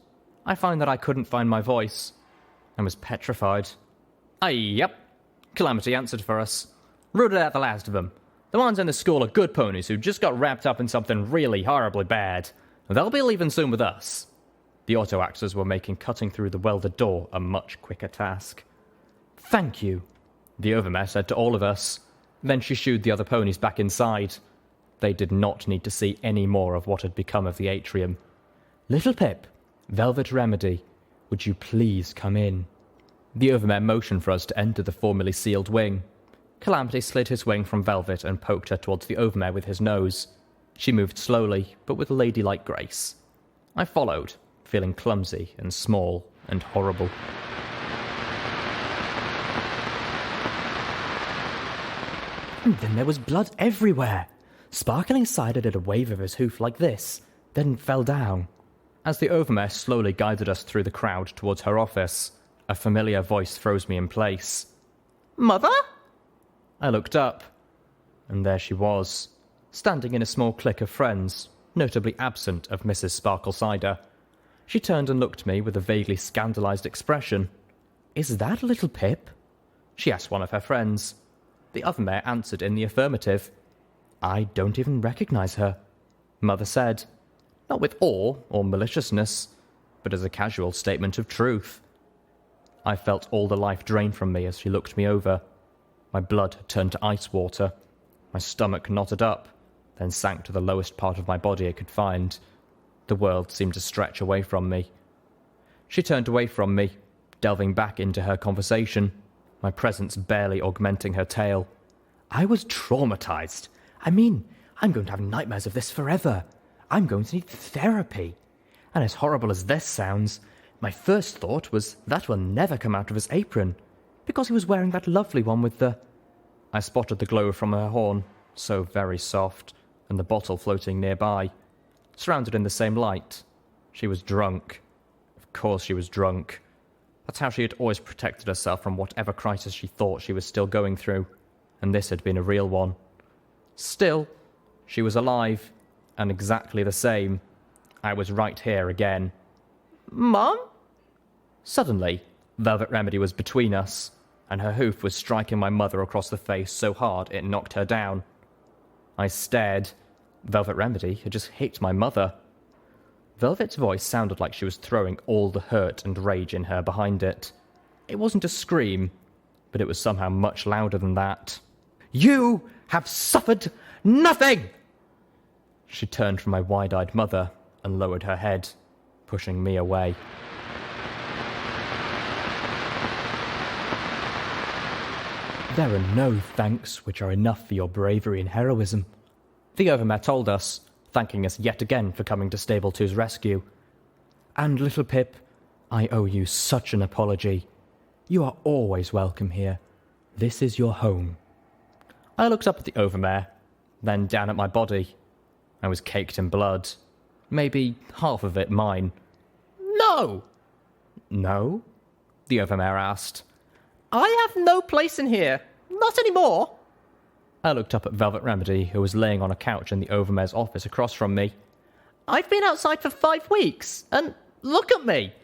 I found that I couldn't find my voice. I was petrified. Yep. Calamity answered for us. Rooted out the last of them. The ones in the school are good ponies who just got wrapped up in something really horribly bad. They'll be leaving soon with us. The auto-axers were making cutting through the welded door a much quicker task. Thank you, the overmare said to all of us. Then she shooed the other ponies back inside. They did not need to see any more of what had become of the atrium. Littlepip, Velvet Remedy, would you please come in? The overmare motioned for us to enter the formally sealed wing. Calamity slid his wing from Velvet and poked her towards the overmare with his nose. She moved slowly, but with ladylike grace. I followed, feeling clumsy and small and horrible. And then there was blood everywhere. Sparkling Cider did a wave of his hoof like this, then fell down. As the overmare slowly guided us through the crowd towards her office, a familiar voice froze me in place. Mother? I looked up, and there she was, standing in a small clique of friends, notably absent of Mrs. Sparkle Cider. She turned and looked at me with a vaguely scandalized expression. Is that Littlepip? She asked one of her friends. The other mare answered in the affirmative. I don't even recognize her, Mother said, not with awe or maliciousness, but as a casual statement of truth. I felt all the life drain from me as she looked me over. My blood had turned to ice water. My stomach knotted up, then sank to the lowest part of my body I could find. The world seemed to stretch away from me. She turned away from me, delving back into her conversation, my presence barely augmenting her tale. I was traumatized. I mean, I'm going to have nightmares of this forever. I'm going to need therapy. And as horrible as this sounds, my first thought was that will never come out of his apron, because he was wearing that lovely one with the... I spotted the glow from her horn, so very soft, and the bottle floating nearby. Surrounded in the same light. She was drunk. Of course she was drunk. That's how she had always protected herself from whatever crisis she thought she was still going through, and this had been a real one. Still, she was alive, and exactly the same. I was right here again. Mom? Suddenly, Velvet Remedy was between us. and her hoof was striking my mother across the face so hard it knocked her down. I stared. Velvet Remedy had just hit my mother. Velvet's voice sounded like she was throwing all the hurt and rage in her behind it. It wasn't a scream, but it was somehow much louder than that. "You have suffered nothing!" She turned from my wide-eyed mother and lowered her head, pushing me away. "There are no thanks which are enough for your bravery and heroism," the Overmare told us, thanking us yet again for coming to Stable 2's rescue. "And Littlepip, I owe you such an apology. You are always welcome here. This is your home." I looked up at the Overmare, then down at my body. I was caked in blood. Maybe half of it mine. "No!" "No?" the Overmare asked. "I have no place in here. Not anymore." I looked up at Velvet Remedy, who was laying on a couch in the Overmare's office across from me. "I've been outside for 5 weeks, and look at me.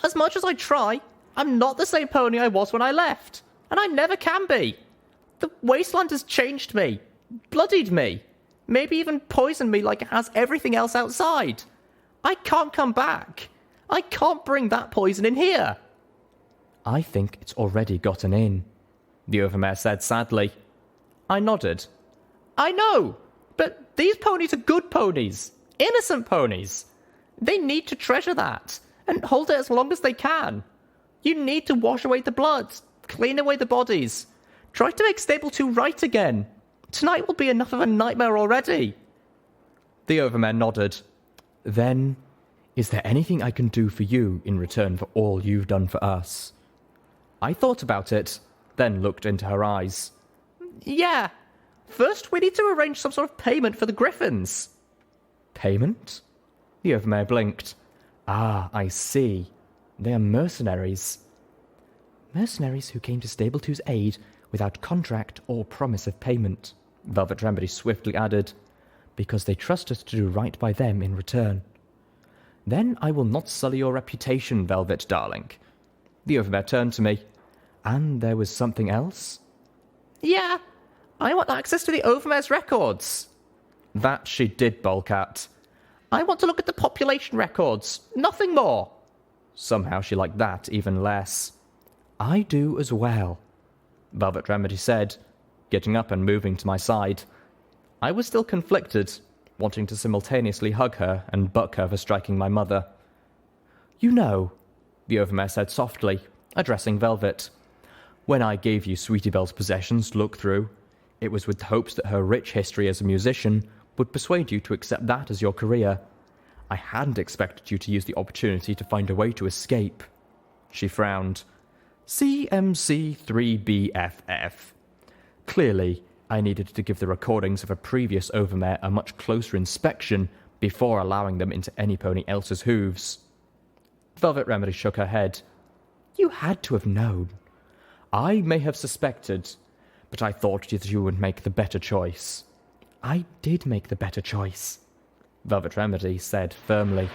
As much as I try, I'm not the same pony I was when I left, and I never can be. The Wasteland has changed me, bloodied me, maybe even poisoned me like it has everything else outside. I can't come back. I can't bring that poison in here." "I think it's already gotten in," the Overmare said sadly. I nodded. "I know, but these ponies are good ponies, innocent ponies. They need to treasure that, and hold it as long as they can. You need to wash away the blood, clean away the bodies. Try to make Stable 2 right again. Tonight will be enough of a nightmare already." The Overmare nodded. "Then, is there anything I can do for you in return for all you've done for us?" I thought about it, then looked into her eyes. "Yeah. First, we need to arrange some sort of payment for the Griffins." "Payment?" The Overmare blinked. "Ah, I see. They are mercenaries." "Mercenaries who came to Stable 2's aid without contract or promise of payment," Velvet Remedy swiftly added, "because they trust us to do right by them in return." "Then I will not sully your reputation, Velvet, darling." The Overmare turned to me. "And there was something else?" "Yeah, I want access to the Overmare's records." That she did balk at. "I want to look at the population records, nothing more." Somehow she liked that even less. "I do as well," Velvet Remedy said, getting up and moving to my side. I was still conflicted, wanting to simultaneously hug her and buck her for striking my mother. "You know," the Overmare said softly, addressing Velvet, "when I gave you Sweetie Belle's possessions to look through, it was with hopes that her rich history as a musician would persuade you to accept that as your career. I hadn't expected you to use the opportunity to find a way to escape." She frowned. "CMC3BFF. Clearly, I needed to give the recordings of a previous Overmare a much closer inspection before allowing them into any pony else's hooves." Velvet Remedy shook her head. "You had to have known. I may have suspected, but I thought that you would make the better choice." "I did make the better choice," Velvet Remedy said firmly.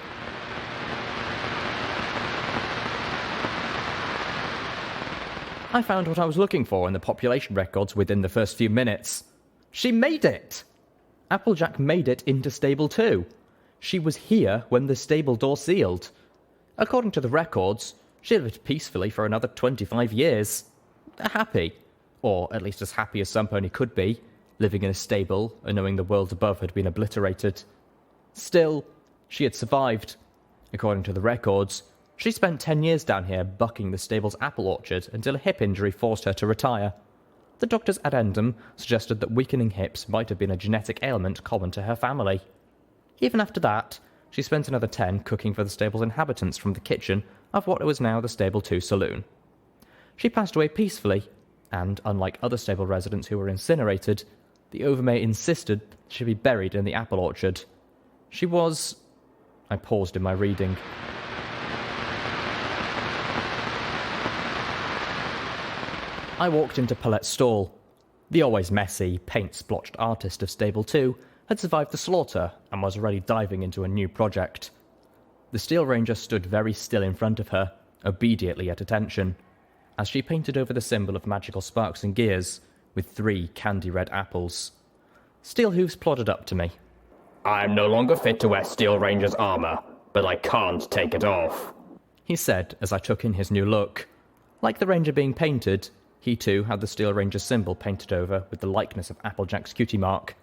I found what I was looking for in the population records within the first few minutes. She made it! Applejack made it into Stable 2. She was here when the stable door sealed. According to the records, she lived peacefully for another 25 years. Happy. Or at least as happy as some pony could be, living in a stable and knowing the world above had been obliterated. Still, she had survived. According to the records, she spent 10 years down here bucking the stable's apple orchard until a hip injury forced her to retire. The doctor's addendum suggested that weakening hips might have been a genetic ailment common to her family. Even after that, she spent another 10 cooking for the stable's inhabitants from the kitchen of what was now the Stable 2 saloon. She passed away peacefully, and unlike other stable residents who were incinerated, the Overmare insisted she be buried in the apple orchard. She was... I paused in my reading. I walked into Paulette's stall. The always messy, paint-splotched artist of Stable 2 had survived the slaughter and was already diving into a new project. The Steel Ranger stood very still in front of her, obediently at attention. as she painted over the symbol of magical sparks and gears with 3 candy-red apples. Steelhooves plodded up to me. I'm no longer fit to wear Steel Ranger's armor, but I can't take it off, he said as I took in his new look. Like the Ranger being painted, he too had the Steel Ranger symbol painted over with the likeness of Applejack's cutie mark.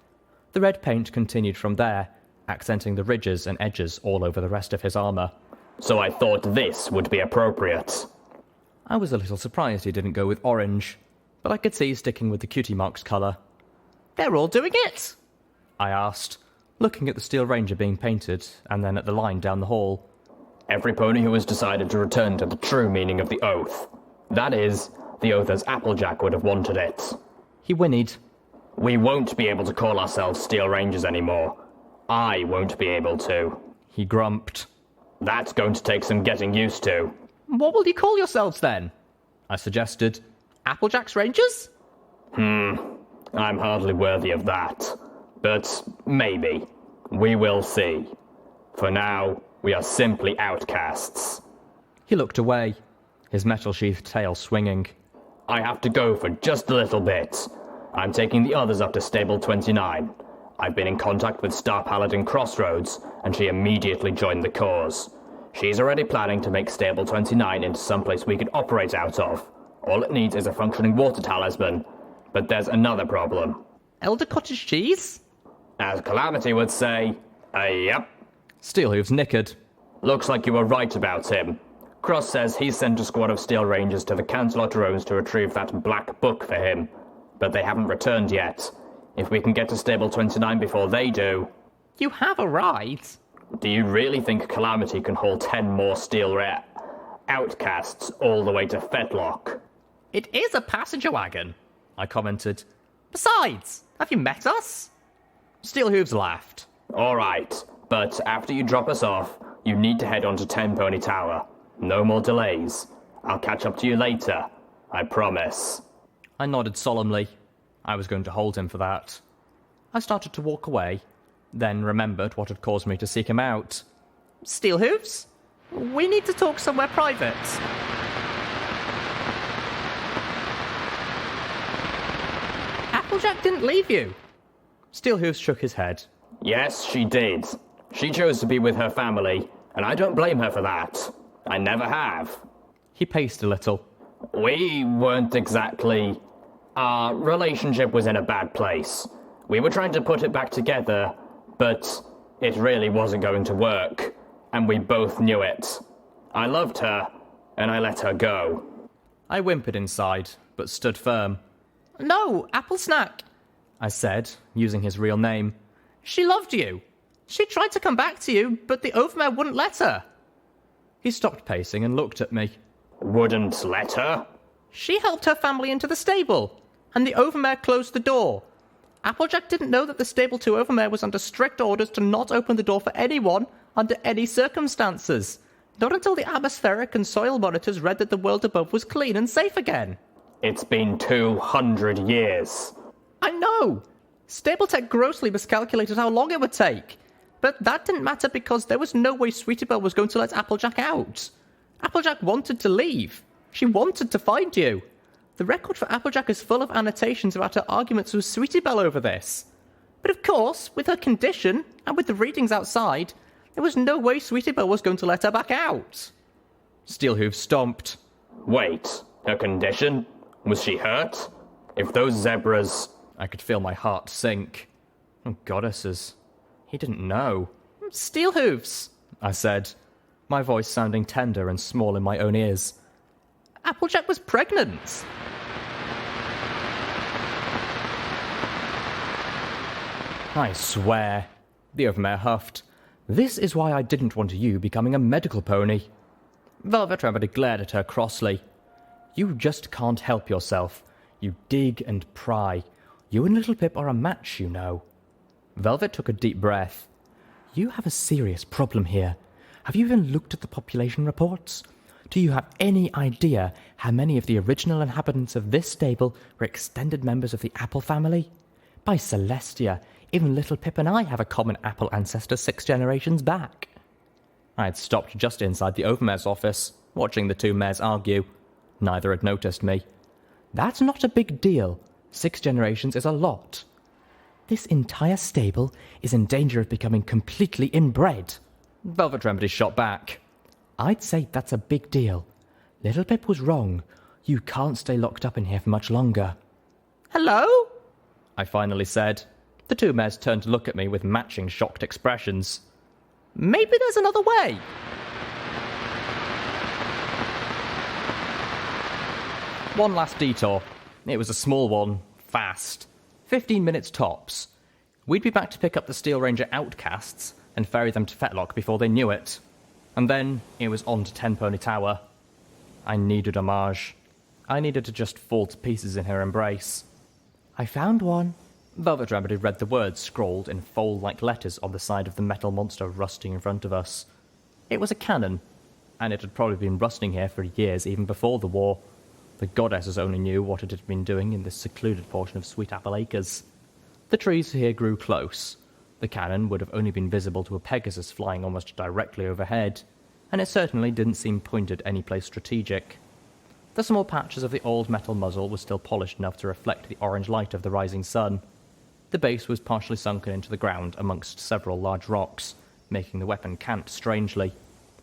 The red paint continued from there, accenting the ridges and edges all over the rest of his armor. So I thought this would be appropriate. I was a little surprised he didn't go with orange, but I could see sticking with the cutie mark's colour. They're all doing it, I asked, looking at the Steel Ranger being painted and then at the line down the hall. Every pony who has decided to return to the true meaning of the oath. That is, the oath as Applejack would have wanted it. He whinnied. We won't be able to call ourselves Steel Rangers anymore. I won't be able to. He grumped. That's going to take some getting used to. What will you call yourselves then? I suggested. Applejack's Rangers? I'm hardly worthy of that. But maybe. We will see. For now, we are simply outcasts. He looked away, his metal-sheathed tail swinging. I have to go for just a little bit. I'm taking the others up to Stable 29. I've been in contact with Star Paladin Crossroads, and she immediately joined the cause. She's already planning to make Stable 29 into someplace we could operate out of. All it needs is a functioning water talisman. But there's another problem. Elder Cottage Cheese? As Calamity would say, yep. Steelhooves nickered. Looks like you were right about him. Cross says he sent a squad of Steel Rangers to the Cancelot Drones to retrieve that black book for him. But they haven't returned yet. If we can get to Stable 29 before they do... You have a right. Do you really think Calamity can haul 10 more outcasts all the way to Fetlock? It is a passenger wagon, I commented. Besides, have you met us? Steelhooves laughed. All right, but after you drop us off, you need to head on to 10 Pony Tower. No more delays. I'll catch up to you later. I promise. I nodded solemnly. I was going to hold him for that. I started to walk away, then remembered what had caused me to seek him out. Steelhooves, we need to talk somewhere private. Applejack didn't leave you. Steelhooves shook his head. Yes, she did. She chose to be with her family, and I don't blame her for that. I never have. He paced a little. We weren't exactly... Our relationship was in a bad place. We were trying to put it back together, but it really wasn't going to work, and we both knew it. I loved her, and I let her go. I whimpered inside, but stood firm. No, Apple Snack, I said, using his real name. She loved you. She tried to come back to you, but the Overmare wouldn't let her. He stopped pacing and looked at me. Wouldn't let her? She helped her family into the stable, and the Overmare closed the door. Applejack didn't know that the Stable 2 Overmare was under strict orders to not open the door for anyone under any circumstances. Not until the atmospheric and soil monitors read that the world above was clean and safe again. It's been 200 years. I know. Stable-Tech grossly miscalculated how long it would take. But that didn't matter because there was no way Sweetiebelle was going to let Applejack out. Applejack wanted to leave. She wanted to find you. The record for Applejack is full of annotations about her arguments with Sweetiebelle over this. But of course, with her condition, and with the readings outside, there was no way Sweetiebelle was going to let her back out. Steelhooves stomped. Wait, her condition? Was she hurt? If those zebras... I could feel my heart sink. Oh, goddesses. He didn't know. Steelhooves, I said, my voice sounding tender and small in my own ears. Applejack was pregnant. I swear, the Overmare huffed. This is why I didn't want you becoming a medical pony. Velvet Remedy glared at her crossly. You just can't help yourself. You dig and pry. You and Littlepip are a match, you know. Velvet took a deep breath. You have a serious problem here. Have you even looked at the population reports? Do you have any idea how many of the original inhabitants of this stable were extended members of the Apple family? By Celestia, even Littlepip and I have a common Apple ancestor 6 generations back. I had stopped just inside the Overmare's office, watching the two mares argue. Neither had noticed me. That's not a big deal. 6 generations is a lot. This entire stable is in danger of becoming completely inbred. Velvet Remedy shot back. I'd say that's a big deal. Littlepip was wrong. You can't stay locked up in here for much longer. Hello? I finally said. The 2 mares turned to look at me with matching shocked expressions. Maybe there's another way. One last detour. It was a small one, fast. 15 minutes tops. We'd be back to pick up the Steel Ranger outcasts and ferry them to Fetlock before they knew it. And then it was on to Tenpony Tower. I needed Homage. I needed to just fall to pieces in her embrace. I found one. Velvet Remedy read the words scrawled in fold-like letters on the side of the metal monster rusting in front of us. It was a cannon, and it had probably been rusting here for years even before the war. The goddesses only knew what it had been doing in this secluded portion of Sweet Apple Acres. The trees here grew close. The cannon would have only been visible to a Pegasus flying almost directly overhead, and it certainly didn't seem pointed any place strategic. The small patches of the old metal muzzle were still polished enough to reflect the orange light of the rising sun. The base was partially sunken into the ground amongst several large rocks, making the weapon cant strangely.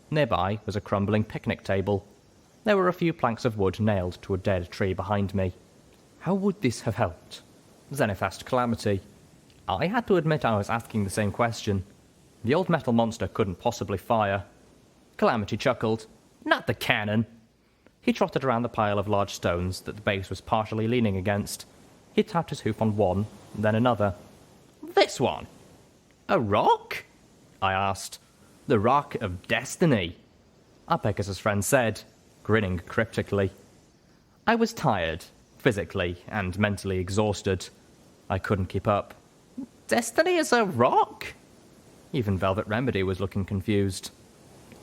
Nearby was a crumbling picnic table. There were a few planks of wood nailed to a dead tree behind me. How would this have helped? Zenith asked Calamity. I had to admit I was asking the same question. The old metal monster couldn't possibly fire. Calamity chuckled. Not the cannon. He trotted around the pile of large stones that the base was partially leaning against. He tapped his hoof on one, then another. This one. A rock? I asked. The Rock of Destiny, our Pegasus friend said, grinning cryptically. I was tired, physically and mentally exhausted. I couldn't keep up. Destiny is a rock? Even Velvet Remedy was looking confused.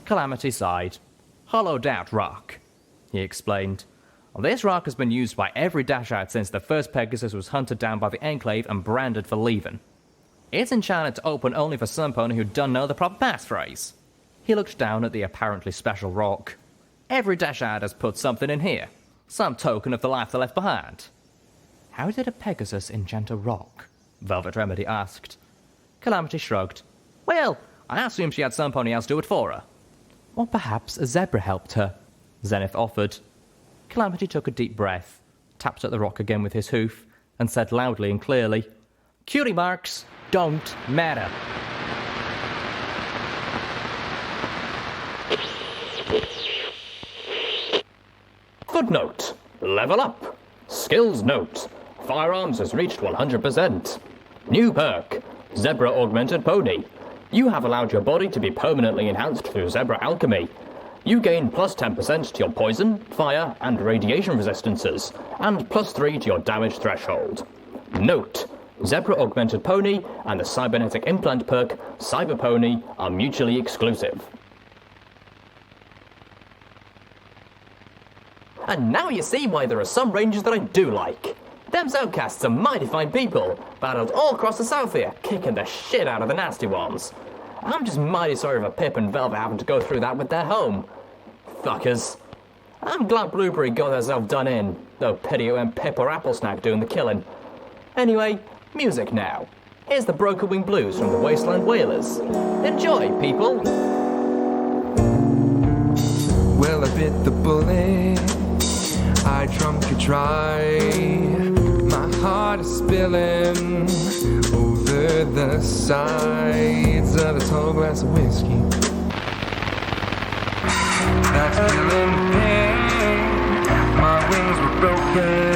Calamity sighed. Hollowed out rock, he explained. This rock has been used by every Dashite since the first Pegasus was hunted down by the Enclave and branded for leaving. It's enchanted to open only for some pony who don't know the proper passphrase. He looked down at the apparently special rock. Every Dashite has put something in here, some token of the life they left behind. How did a Pegasus enchant a rock? Velvet Remedy asked. Calamity shrugged. Well, I assume she had some pony else do it for her. Or perhaps a zebra helped her, Zenith offered. Calamity took a deep breath, tapped at the rock again with his hoof, and said loudly and clearly, Cutie marks don't matter. Footnote. Level up. Skills note. Firearms has reached 100%. New perk. Zebra Augmented Pony. You have allowed your body to be permanently enhanced through Zebra Alchemy. You gain plus 10% to your poison, fire, and radiation resistances, and plus 3 to your damage threshold. Note. Zebra Augmented Pony and the Cybernetic Implant perk, Cyber Pony, are mutually exclusive. And now you see why there are some rangers that I do like. Them's outcasts are mighty fine people, battled all across the south here, kicking the shit out of the nasty ones. I'm just mighty sorry for Pip and Velvet having to go through that with their home. Fuckers. I'm glad Blueberry got herself done in, though pity it when Pip or Applesnack doing the killing. Anyway, music now. Here's the Broken Wing Blues from the Wasteland Wailers. Enjoy, people! Well, I bit the bullet, I drunk a dry. My heart is spilling over the sides of a tall glass of whiskey. That's killing pain, my wings were broken.